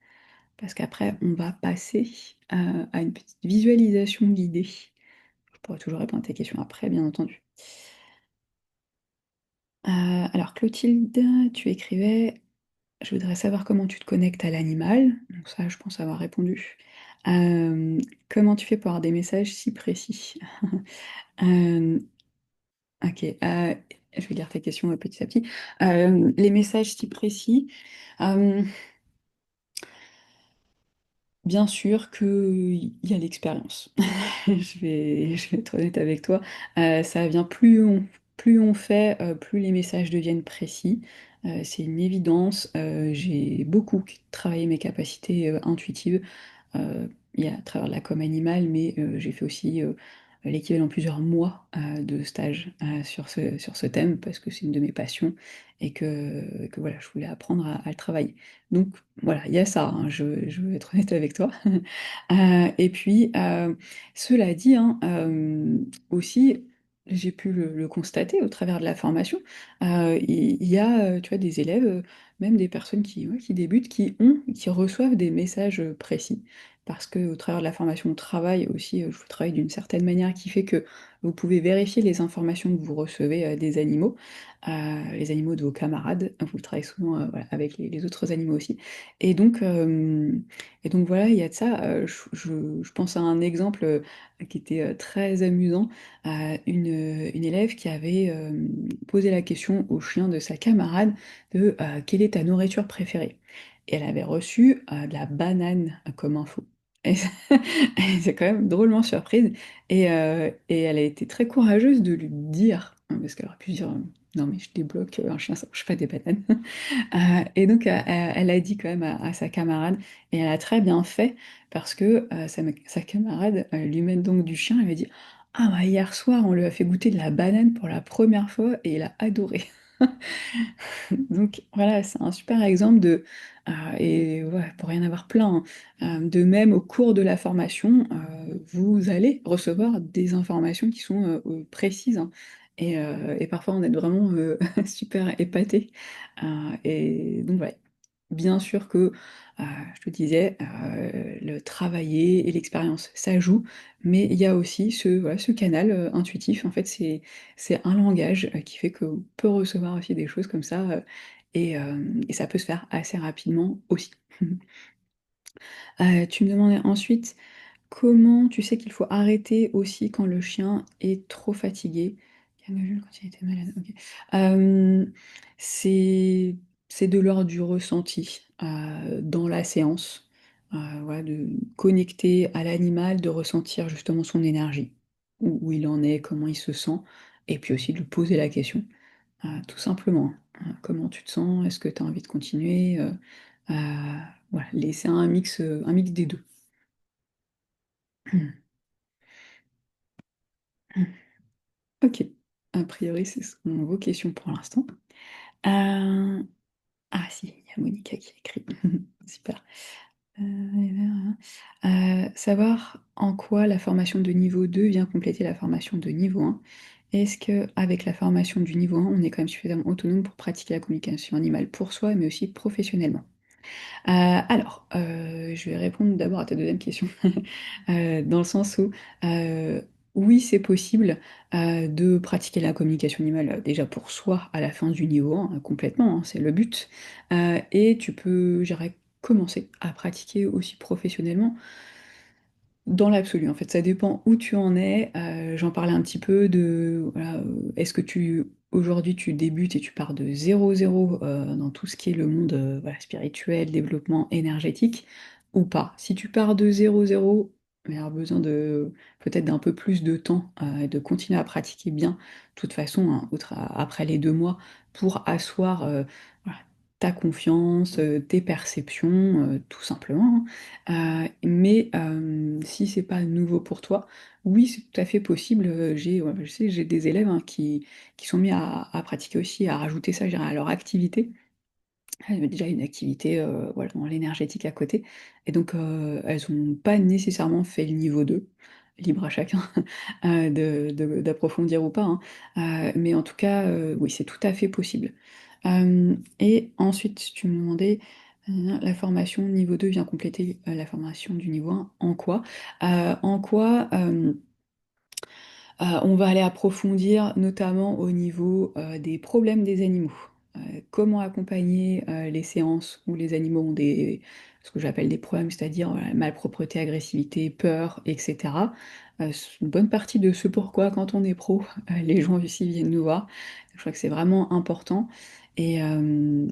Parce qu'après, on va passer à une petite visualisation guidée. Je pourrais toujours répondre à tes questions après, bien entendu. Alors Clotilde, tu écrivais, je voudrais savoir comment tu te connectes à l'animal. Donc ça, je pense avoir répondu. Euh, Comment tu fais pour avoir des messages si précis? Euh, ok, je vais lire ta question petit à petit. Les messages si précis. euh, Bien sûr qu'il y a l'expérience. Je vais être honnête avec toi. Ça vient plus on fait, plus les messages deviennent précis. C'est une évidence. J'ai beaucoup travaillé mes capacités intuitives. Il y a à travers la com animale, mais j'ai fait aussi l'équivalent de plusieurs mois de stage sur ce thème parce que c'est une de mes passions et que voilà, je voulais apprendre à le travailler. Donc voilà, il y a ça, hein, je veux être honnête avec toi. Et puis, cela dit, hein, aussi, j'ai pu le constater au travers de la formation, il y a, tu vois, des élèves, même des personnes ouais, qui débutent, qui reçoivent des messages précis. Parce qu'au travers de la formation au travail aussi, je travaille d'une certaine manière qui fait que vous pouvez vérifier les informations que vous recevez des animaux, les animaux de vos camarades. Vous travaillez souvent voilà, avec les autres animaux aussi. Et donc, euh, et donc voilà, il y a de ça. Je pense à un exemple qui était très amusant. Une élève qui avait posé la question au chien de sa camarade de quelle est ta nourriture préférée? Et elle avait reçu de la banane comme info. Et elle était quand même drôlement surprise. Et elle a été très courageuse de lui dire, hein, parce qu'elle aurait pu dire non mais je débloque un chien, ça mange pas des bananes. Et donc, elle a dit quand même à sa camarade, et elle a très bien fait, parce que sa camarade lui mène donc du chien, elle lui a dit, ah bah hier soir, on lui a fait goûter de la banane pour la première fois, et il a adoré. Donc voilà, c'est un super exemple et ouais, pour rien avoir plein, hein, de même au cours de la formation, vous allez recevoir des informations qui sont précises, hein, et parfois on est vraiment super épaté. Et donc voilà, bien sûr que, je te disais, le travailler et l'expérience, ça joue, mais il y a aussi voilà, ce canal intuitif, en fait, c'est un langage qui fait qu'on peut recevoir aussi des choses comme ça, et ça peut se faire assez rapidement aussi. Tu me demandais ensuite comment tu sais qu'il faut arrêter aussi quand le chien est trop fatigué. Yann Jules quand il était malade, ok. Euh, c'est c'est de l'ordre du ressenti dans la séance. Voilà, de connecter à l'animal, de ressentir justement son énergie, où il en est, comment il se sent, et puis aussi de lui poser la question, tout simplement. Comment tu te sens? Est-ce que tu as envie de continuer? Euh, voilà, laisser un mix des deux. Ok, a priori, ce sont vos questions pour l'instant. Euh, Ah si, il y a Monica qui écrit. Super. Savoir en quoi la formation de niveau 2 vient compléter la formation de niveau 1. Est-ce que avec la formation du niveau 1, on est quand même suffisamment autonome pour pratiquer la communication animale pour soi, mais aussi professionnellement? Je vais répondre d'abord à ta deuxième question, dans le sens où Oui, c'est possible de pratiquer la communication animale déjà pour soi à la fin du niveau 1, complètement, hein, c'est le but. Et tu peux, je dirais, commencer à pratiquer aussi professionnellement. Dans l'absolu, en fait, ça dépend où tu en es. J'en parlais un petit peu de, voilà, est-ce que aujourd'hui, tu débutes et tu pars de 0 dans tout ce qui est le monde voilà, spirituel, développement énergétique, ou pas? Si tu pars de 0 il y a besoin de peut-être d'un peu plus de temps et de continuer à pratiquer bien, de toute façon, hein, après les 2 mois, pour asseoir voilà, ta confiance, tes perceptions, tout simplement, hein. Mais si c'est pas nouveau pour toi, oui, c'est tout à fait possible. Ouais, je sais, j'ai des élèves hein, qui sont mis à pratiquer aussi, à rajouter ça, je dirais, à leur activité. Elles avaient déjà une activité voilà, dans l'énergétique à côté. Et donc, elles n'ont pas nécessairement fait le niveau 2, libre à chacun d'approfondir ou pas, hein. Mais en tout cas, oui, c'est tout à fait possible. Et ensuite, tu me demandais, la formation niveau 2 vient compléter la formation du niveau 1 en quoi? En quoi on va aller approfondir notamment au niveau des problèmes des animaux. Comment accompagner les séances où les animaux ont ce que j'appelle des problèmes, c'est-à-dire voilà, malpropreté, agressivité, peur, etc. C'est une bonne partie de ce pourquoi, quand on est pro, les gens ici viennent nous voir. Je crois que c'est vraiment important. Et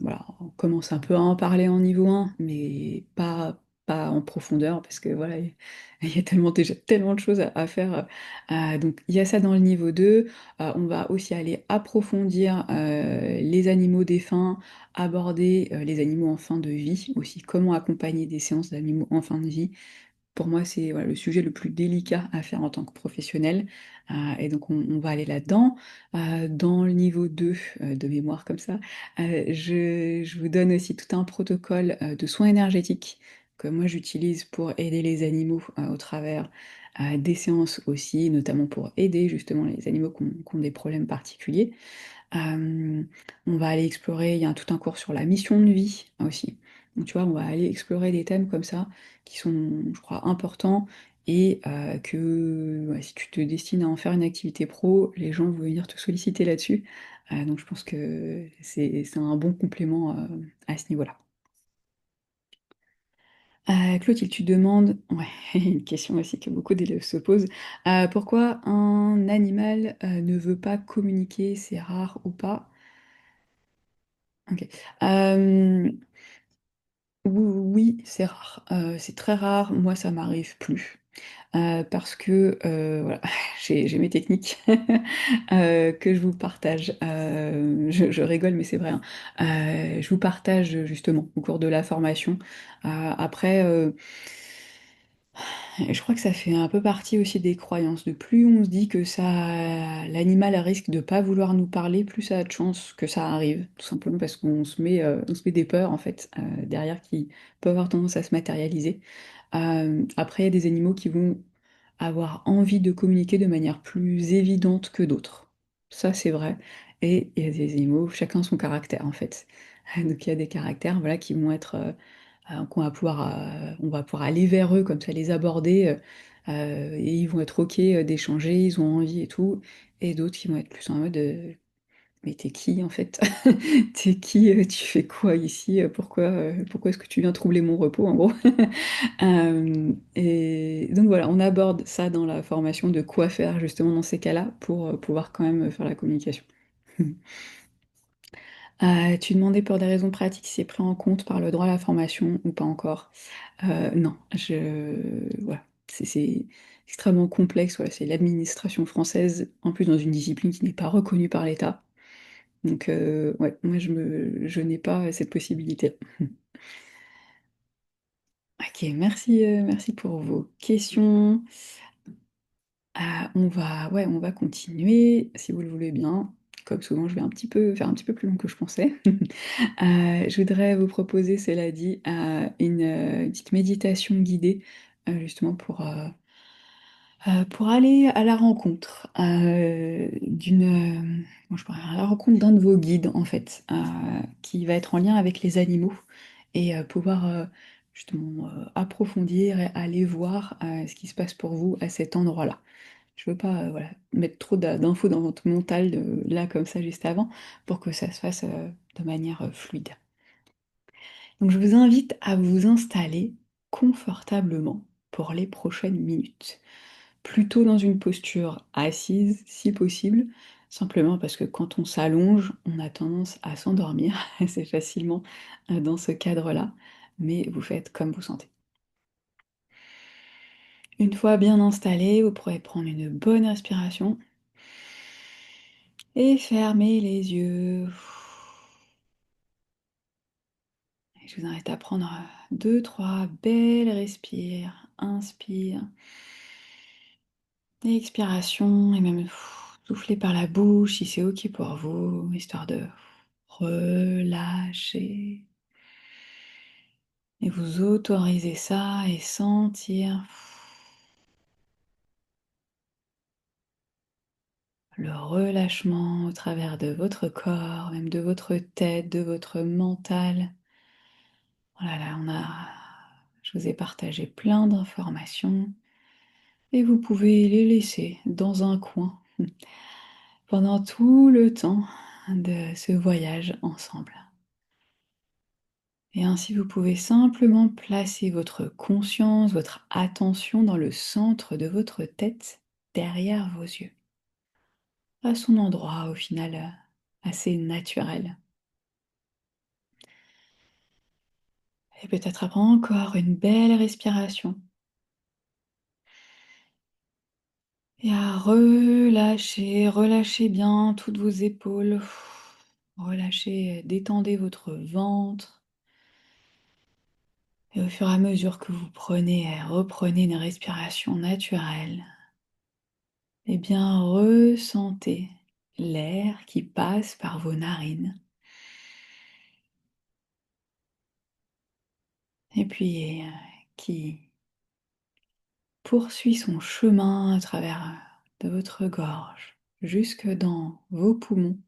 voilà, on commence un peu à en parler en niveau 1, mais pas en profondeur, parce que voilà, il y a tellement, déjà tellement de choses à faire. Donc il y a ça dans le niveau 2. On va aussi aller approfondir les animaux défunts, aborder les animaux en fin de vie, aussi comment accompagner des séances d'animaux en fin de vie. Pour moi, c'est voilà, le sujet le plus délicat à faire en tant que professionnel. Et donc, on va aller là-dedans. Dans le niveau 2 de mémoire, comme ça, je vous donne aussi tout un protocole de soins énergétiques que moi j'utilise pour aider les animaux au travers des séances aussi, notamment pour aider justement les animaux qui ont des problèmes particuliers. Euh, on va aller explorer, il y a tout un cours sur la mission de vie aussi. Donc tu vois, on va aller explorer des thèmes comme ça qui sont, je crois, importants et que ouais, si tu te destines à en faire une activité pro, les gens vont venir te solliciter là-dessus. Donc je pense que c'est un bon complément à ce niveau-là. Clotilde, tu demandes, ouais, une question aussi que beaucoup d'élèves se posent, pourquoi un animal ne veut pas communiquer, c'est rare ou pas? Ok. Euh, oui, c'est rare. C'est très rare. Moi, ça m'arrive plus. Parce que voilà, j'ai mes techniques que je vous partage. Je rigole, mais c'est vrai, hein. Je vous partage justement au cours de la formation. Après, et je crois que ça fait un peu partie aussi des croyances. De plus on se dit que l'animal risque de pas vouloir nous parler, plus ça a de chances que ça arrive. Tout simplement parce qu'on se met des peurs en fait derrière qui peuvent avoir tendance à se matérialiser. Après, il y a des animaux qui vont avoir envie de communiquer de manière plus évidente que d'autres. Ça, c'est vrai. Et il y a des animaux, chacun son caractère en fait. Donc il y a des caractères voilà, qui vont être on va pouvoir aller vers eux, comme ça les aborder, et ils vont être OK d'échanger, ils ont envie et tout, et d'autres qui vont être plus en mode mais t'es qui en fait? T'es qui? Tu fais quoi ici? Pourquoi est-ce que tu viens troubler mon repos en gros? Et donc voilà, on aborde ça dans la formation de quoi faire justement dans ces cas-là pour pouvoir quand même faire la communication. Tu demandais pour des raisons pratiques si c'est pris en compte par le droit à la formation ou pas encore. Non, voilà, c'est extrêmement complexe. Voilà, c'est l'administration française, en plus dans une discipline qui n'est pas reconnue par l'État. Donc, ouais, moi je n'ai pas cette possibilité. Ok, merci pour vos questions. On va continuer, si vous le voulez bien. Comme souvent, je vais faire un petit peu plus long que je pensais. Je voudrais vous proposer, cela dit, une petite méditation guidée, justement pour aller à la rencontre bon, je pourrais aller à la rencontre d'un de vos guides, en fait, qui va être en lien avec les animaux et pouvoir justement approfondir et aller voir ce qui se passe pour vous à cet endroit-là. Je veux pas voilà, mettre trop d'infos dans votre mental là comme ça juste avant pour que ça se fasse de manière fluide. Donc je vous invite à vous installer confortablement pour les prochaines minutes. Plutôt dans une posture assise si possible, simplement parce que quand on s'allonge, on a tendance à s'endormir assez facilement dans ce cadre-là, mais vous faites comme vous sentez. Une fois bien installé, vous pourrez prendre une bonne respiration et fermer les yeux. Et je vous invite à prendre 2, 3 belles respires. Inspire. Et expiration. Et même souffler par la bouche si c'est OK pour vous, histoire de relâcher. Et vous autorisez ça et sentir le relâchement au travers de votre corps, même de votre tête, de votre mental. Voilà, je vous ai partagé plein d'informations et vous pouvez les laisser dans un coin pendant tout le temps de ce voyage ensemble. Et ainsi, vous pouvez simplement placer votre conscience, votre attention dans le centre de votre tête, derrière vos yeux, à son endroit au final assez naturel. Et peut-être après encore une belle respiration. Et à relâcher, relâchez bien toutes vos épaules. Relâchez, détendez votre ventre. Et au fur et à mesure que vous reprenez une respiration naturelle, eh bien ressentez l'air qui passe par vos narines. Et puis qui poursuit son chemin à travers de votre gorge jusque dans vos poumons.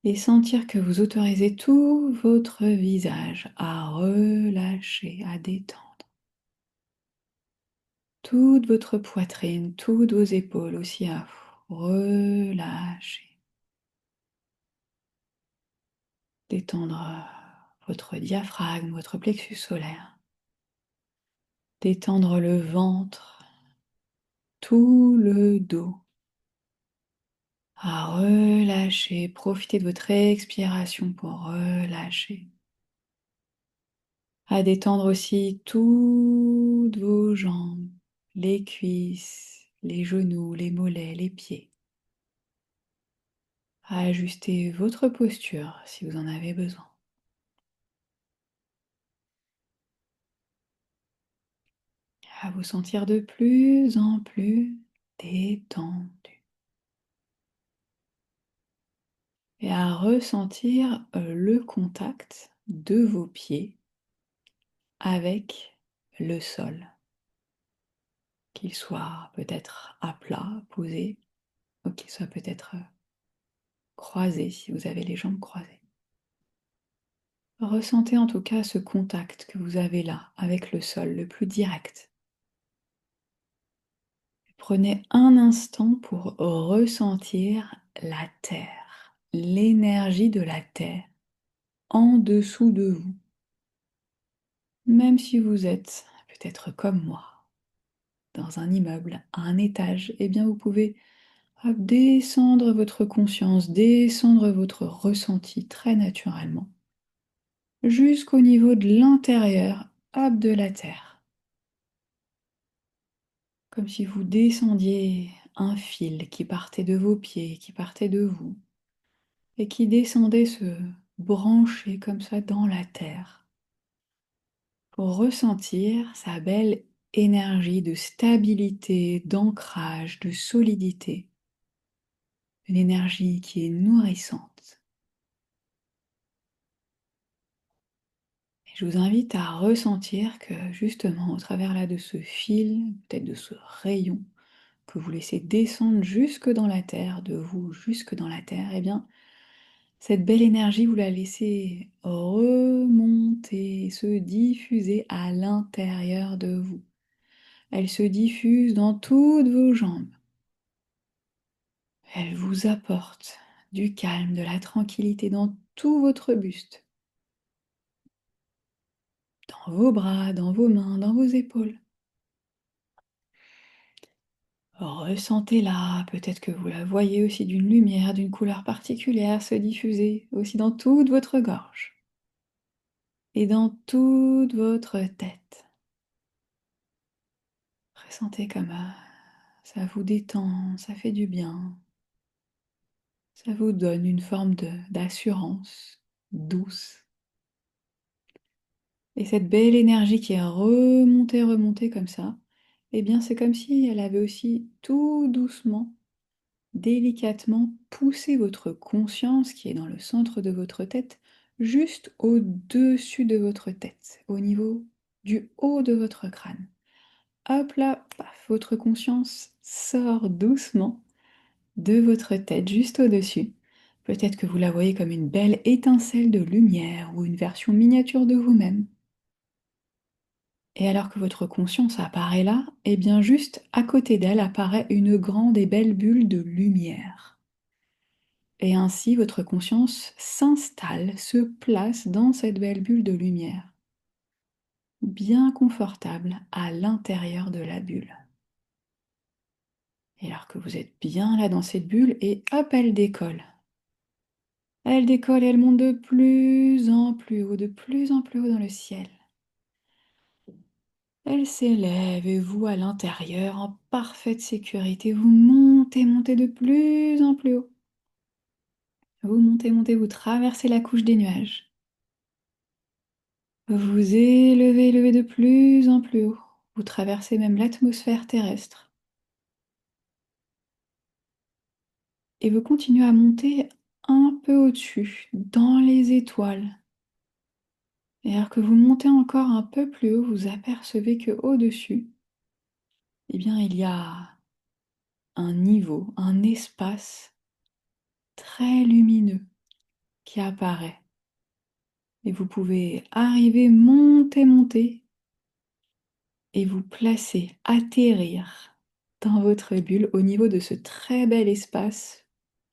Et sentir que vous autorisez tout votre visage à relâcher, à détendre. Toute votre poitrine, toutes vos épaules aussi à relâcher. Détendre votre diaphragme, votre plexus solaire. Détendre le ventre, tout le dos. À relâcher, profitez de votre expiration pour relâcher. À détendre aussi toutes vos jambes, les cuisses, les genoux, les mollets, les pieds. À ajuster votre posture si vous en avez besoin. À vous sentir de plus en plus détendu. Et à ressentir le contact de vos pieds avec le sol. Qu'il soit peut-être à plat, posé, ou qu'il soit peut-être croisé si vous avez les jambes croisées. Ressentez en tout cas ce contact que vous avez là avec le sol, le plus direct. Prenez un instant pour ressentir la terre, l'énergie de la terre en dessous de vous. Même si vous êtes peut-être comme moi, dans un immeuble, à un étage, eh bien vous pouvez descendre votre conscience, descendre votre ressenti très naturellement, jusqu'au niveau de l'intérieur, de la terre. Comme si vous descendiez un fil qui partait de vos pieds, qui partait de vous, et qui descendait se brancher comme ça dans la terre, pour ressentir sa belle énergie de stabilité, d'ancrage, de solidité, une énergie qui est nourrissante. Et je vous invite à ressentir que justement au travers là de ce fil, peut-être de ce rayon, que vous laissez descendre jusque dans la terre, de vous jusque dans la terre, eh bien, cette belle énergie, vous la laissez remonter, se diffuser à l'intérieur de vous. Elle se diffuse dans toutes vos jambes, Elle vous apporte du calme, de la tranquillité dans tout votre buste, dans vos bras, dans vos mains, dans vos épaules. Ressentez-la, peut-être que vous la voyez aussi d'une lumière, d'une couleur particulière se diffuser aussi dans toute votre gorge et dans toute votre tête. Ressentez comme ça vous détend, ça fait du bien, ça vous donne une forme d'assurance douce. Et cette belle énergie qui est remontée, remontée comme ça, eh bien c'est comme si elle avait aussi tout doucement, délicatement poussé votre conscience qui est dans le centre de votre tête, juste au-dessus de votre tête, au niveau du haut de votre crâne. Hop là, paf, votre conscience sort doucement de votre tête, juste au-dessus. Peut-être que vous la voyez comme une belle étincelle de lumière ou une version miniature de vous-même. Et alors que votre conscience apparaît là, eh bien juste à côté d'elle apparaît une grande et belle bulle de lumière. Et ainsi votre conscience s'installe, se place dans cette belle bulle de lumière, bien confortable à l'intérieur de la bulle. Et alors que vous êtes bien là dans cette bulle, et hop, elle décolle. Elle décolle et elle monte de plus en plus haut, de plus en plus haut dans le ciel. Elle s'élève et vous, à l'intérieur, en parfaite sécurité, vous montez, montez de plus en plus haut. Vous montez, montez, vous traversez la couche des nuages. Vous vous élevez, élevez de plus en plus haut. Vous traversez même l'atmosphère terrestre. Et vous continuez à monter un peu au-dessus, dans les étoiles. Et alors que vous montez encore un peu plus haut, vous apercevez que au-dessus, eh bien, il y a un niveau, un espace très lumineux qui apparaît. Et vous pouvez arriver, monter, monter, et vous placer, atterrir dans votre bulle au niveau de ce très bel espace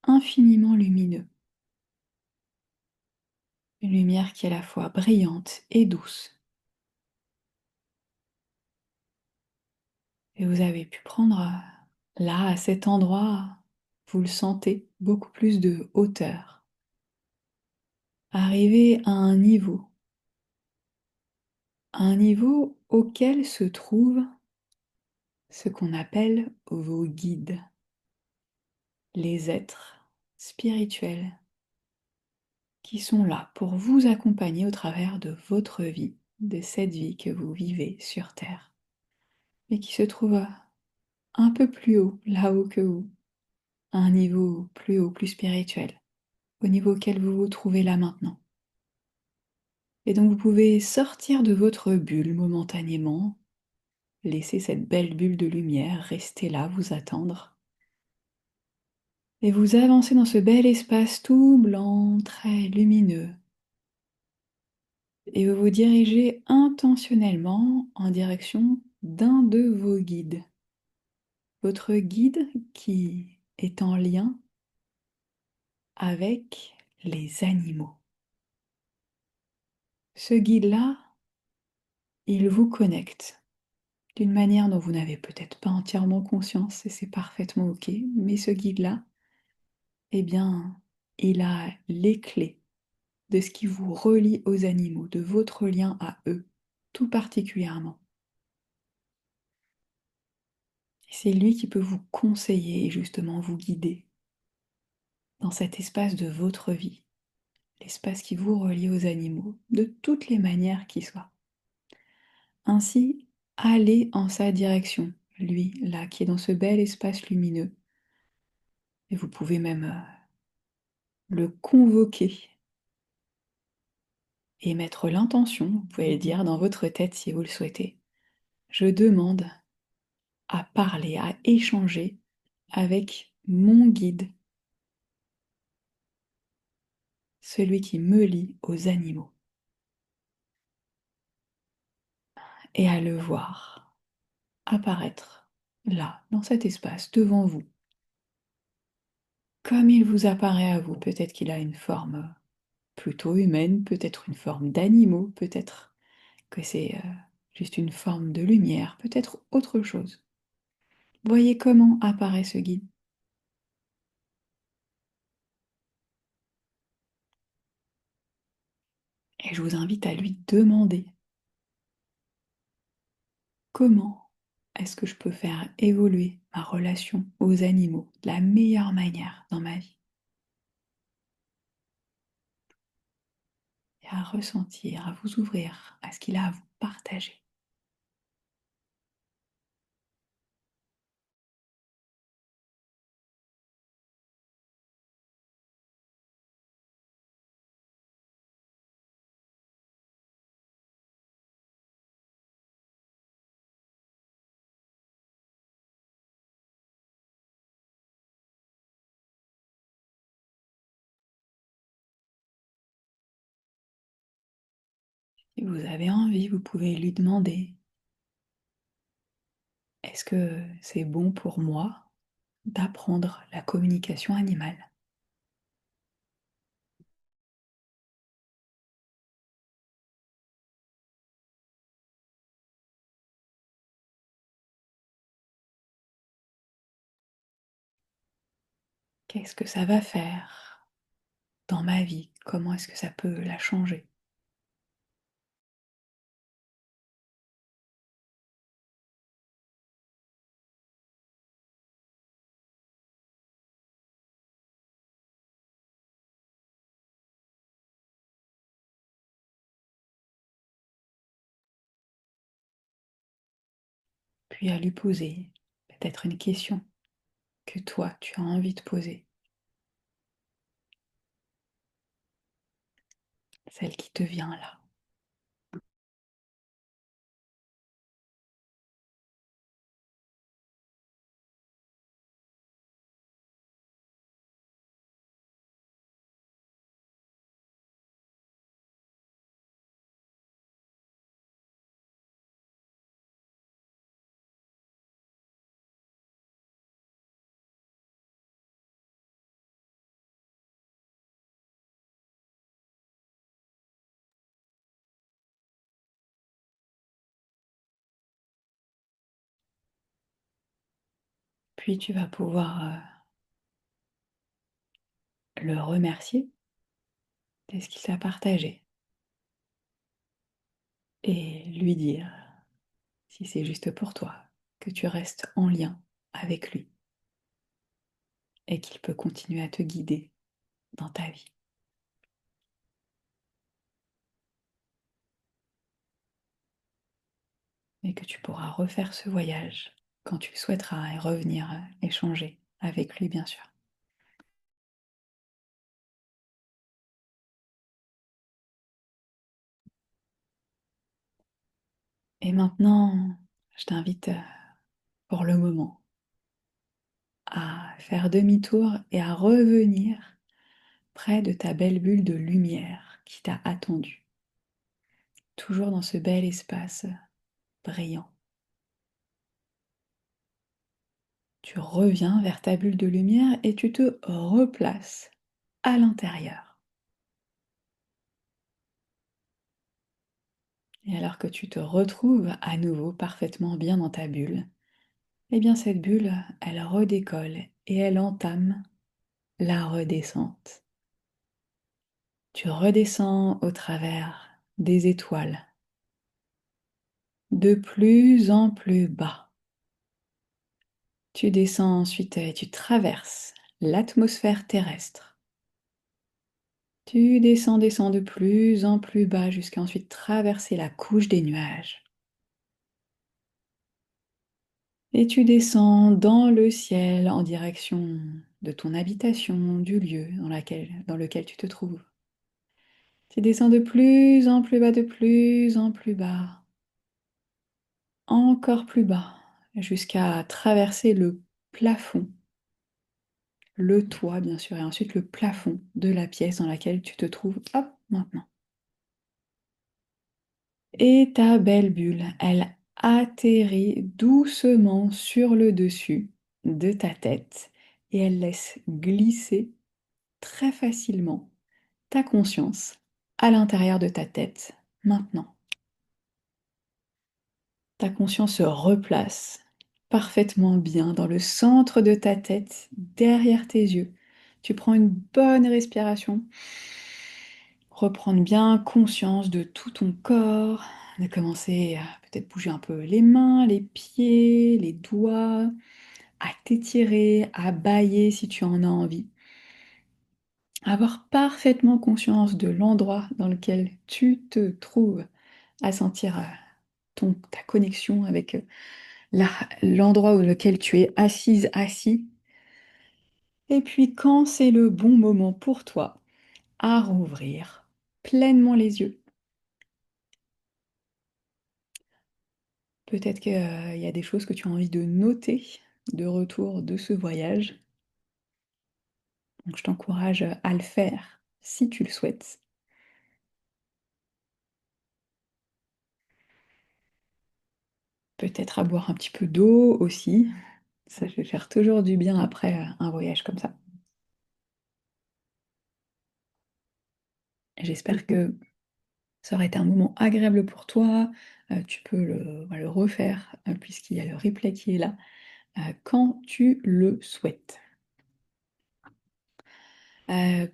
infiniment lumineux. Une lumière qui est à la fois brillante et douce. Et vous avez pu prendre là, à cet endroit, vous le sentez, beaucoup plus de hauteur. Arriver à un niveau auquel se trouvent ce qu'on appelle vos guides, les êtres spirituels qui sont là pour vous accompagner au travers de votre vie, de cette vie que vous vivez sur Terre, et qui se trouvent un peu plus haut, là-haut que vous, à un niveau plus haut, plus spirituel, au niveau auquel vous vous trouvez là maintenant. Et donc vous pouvez sortir de votre bulle momentanément, laisser cette belle bulle de lumière rester là, vous attendre, et vous avancez dans ce bel espace tout blanc, très lumineux, et vous vous dirigez intentionnellement en direction d'un de vos guides. Votre guide qui est en lien avec les animaux. Ce guide-là, il vous connecte d'une manière dont vous n'avez peut-être pas entièrement conscience, et c'est parfaitement ok, mais ce guide-là, eh bien, il a les clés de ce qui vous relie aux animaux, de votre lien à eux, tout particulièrement. Et c'est lui qui peut vous conseiller et justement vous guider dans cet espace de votre vie, l'espace qui vous relie aux animaux, de toutes les manières qui soient. Ainsi, allez en sa direction, lui, là, qui est dans ce bel espace lumineux. Et vous pouvez même le convoquer et mettre l'intention, vous pouvez le dire dans votre tête si vous le souhaitez. Je demande à parler, à échanger avec mon guide, celui qui me lie aux animaux, et à le voir apparaître là, dans cet espace, devant vous. comme il vous apparaît à vous. Peut-être qu'il a une forme plutôt humaine, peut-être une forme d'animaux, peut-être que c'est juste une forme de lumière, peut-être autre chose. Voyez comment apparaît ce guide. Et je vous invite à lui demander comment est-ce que je peux faire évoluer ma relation aux animaux de la meilleure manière dans ma vie. Et à ressentir, à vous ouvrir à ce qu'il a à vous partager. Si vous avez envie, vous pouvez lui demander, est-ce que c'est bon pour moi d'apprendre la communication animale? Qu'est-ce que ça va faire dans ma vie? Comment est-ce que ça peut la changer? Puis à lui poser peut-être une question que toi, tu as envie de poser, celle qui te vient là. Puis tu vas pouvoir le remercier de ce qu'il t'a partagé et lui dire, si c'est juste pour toi, que tu restes en lien avec lui et qu'il peut continuer à te guider dans ta vie. Et que tu pourras refaire ce voyage quand tu le souhaiteras et revenir échanger avec lui, bien sûr. Et maintenant, je t'invite pour le moment à faire demi-tour et à revenir près de ta belle bulle de lumière qui t'a attendu, toujours dans ce bel espace brillant. Tu reviens vers ta bulle de lumière et tu te replaces à l'intérieur. Et alors que tu te retrouves à nouveau parfaitement bien dans ta bulle, eh bien cette bulle, elle redécolle et elle entame la redescente. Tu redescends au travers des étoiles, de plus en plus bas. Tu descends ensuite et tu traverses l'atmosphère terrestre. Tu descends, descends de plus en plus bas jusqu'à ensuite traverser la couche des nuages. Et tu descends dans le ciel en direction de ton habitation, du lieu dans lequel tu te trouves. Tu descends de plus en plus bas, de plus en plus bas, encore plus bas, jusqu'à traverser le plafond, le toit bien sûr, et ensuite le plafond de la pièce dans laquelle tu te trouves, hop, maintenant. Et ta belle bulle, elle atterrit doucement sur le dessus de ta tête et elle laisse glisser très facilement ta conscience à l'intérieur de ta tête maintenant. Ta conscience se replace parfaitement bien dans le centre de ta tête, derrière tes yeux. Tu prends une bonne respiration, reprendre bien conscience de tout ton corps, de commencer à peut-être bouger un peu les mains, les pieds, les doigts, à t'étirer, à bâiller si tu en as envie. Avoir parfaitement conscience de l'endroit dans lequel tu te trouves, à sentir ta connexion avec l'endroit où lequel tu es assise, assis. Et puis quand c'est le bon moment pour toi, à rouvrir pleinement les yeux. Peut-être qu'il y a des choses que tu as envie de noter de retour de ce voyage. Donc je t'encourage à le faire si tu le souhaites. Peut-être à boire un petit peu d'eau aussi. Ça fait faire toujours du bien après un voyage comme ça. J'espère que ça aurait été un moment agréable pour toi. Tu peux le refaire puisqu'il y a le replay qui est là quand tu le souhaites.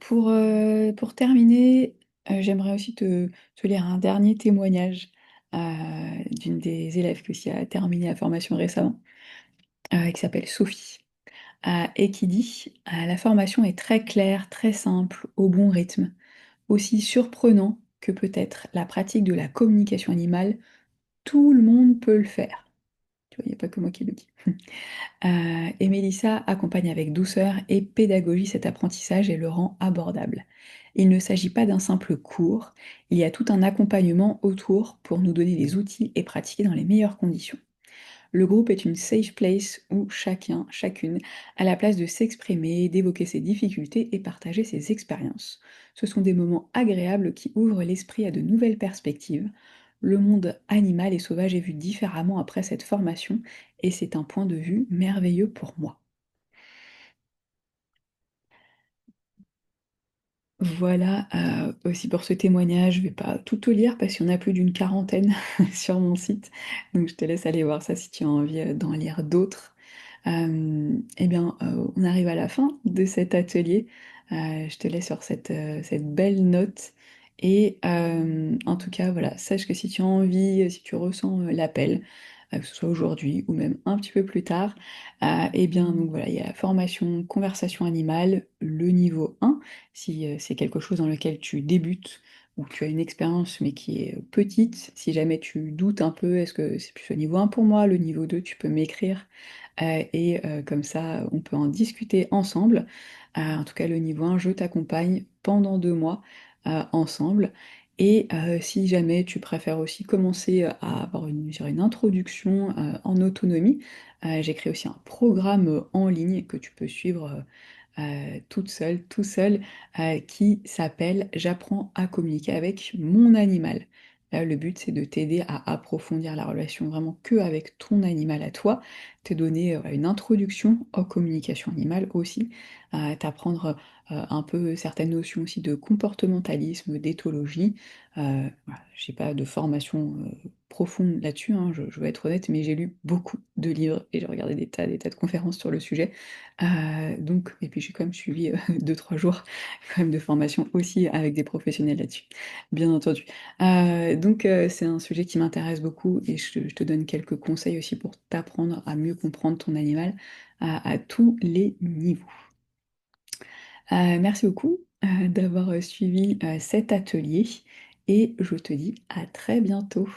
Pour terminer, j'aimerais aussi te lire un dernier témoignage d'une des élèves qui aussi a terminé la formation récemment, qui s'appelle Sophie, et qui dit La formation est très claire, très simple, au bon rythme, aussi surprenant que peut-être la pratique de la communication animale, tout le monde peut le faire. Tu vois, il n'y a pas que moi qui le dis. Et Mélissa accompagne avec douceur et pédagogie cet apprentissage et le rend abordable. Il ne s'agit pas d'un simple cours, il y a tout un accompagnement autour pour nous donner les outils et pratiquer dans les meilleures conditions. Le groupe est une safe place où chacun, chacune, a la place de s'exprimer, d'évoquer ses difficultés et partager ses expériences. Ce sont des moments agréables qui ouvrent l'esprit à de nouvelles perspectives. Le monde animal et sauvage est vu différemment après cette formation et c'est un point de vue merveilleux pour moi. Voilà, aussi pour ce témoignage, je vais pas tout te lire parce qu'il y en a plus d'une quarantaine sur mon site, donc je te laisse aller voir ça si tu as envie, d'en lire d'autres. Eh bien, on arrive à la fin de cet atelier. Je te laisse sur cette belle note et en tout cas, voilà, sache que si tu as envie, si tu ressens, l'appel, que ce soit aujourd'hui ou même un petit peu plus tard, eh bien, donc voilà, il y a la formation conversation animale, le niveau 1 si c'est quelque chose dans lequel tu débutes ou que tu as une expérience mais qui est petite, si jamais tu doutes un peu, est-ce que c'est plus le niveau 1 pour moi, le niveau 2, tu peux m'écrire et comme ça on peut en discuter ensemble. En tout cas, le niveau 1, je t'accompagne pendant 2 mois ensemble. Et si jamais tu préfères aussi commencer à avoir une introduction en autonomie, j'écris aussi un programme en ligne que tu peux suivre toute seule, tout seul, qui s'appelle J'apprends à communiquer avec mon animal. Là, le but, c'est de t'aider à approfondir la relation vraiment que avec ton animal à toi, te donner une introduction aux communications animales aussi, t'apprendre un peu certaines notions aussi de comportementalisme, d'éthologie. Voilà, j'ai pas de formation profonde là-dessus, hein, je vais être honnête, mais j'ai lu beaucoup de livres et j'ai regardé des tas de conférences sur le sujet. Donc et puis j'ai quand même suivi, 2-3 jours quand même de formation aussi avec des professionnels là-dessus, bien entendu. Donc c'est un sujet qui m'intéresse beaucoup et je te donne quelques conseils aussi pour t'apprendre à mieux comprendre ton animal à tous les niveaux. Merci beaucoup, d'avoir, suivi, cet atelier et je te dis à très bientôt.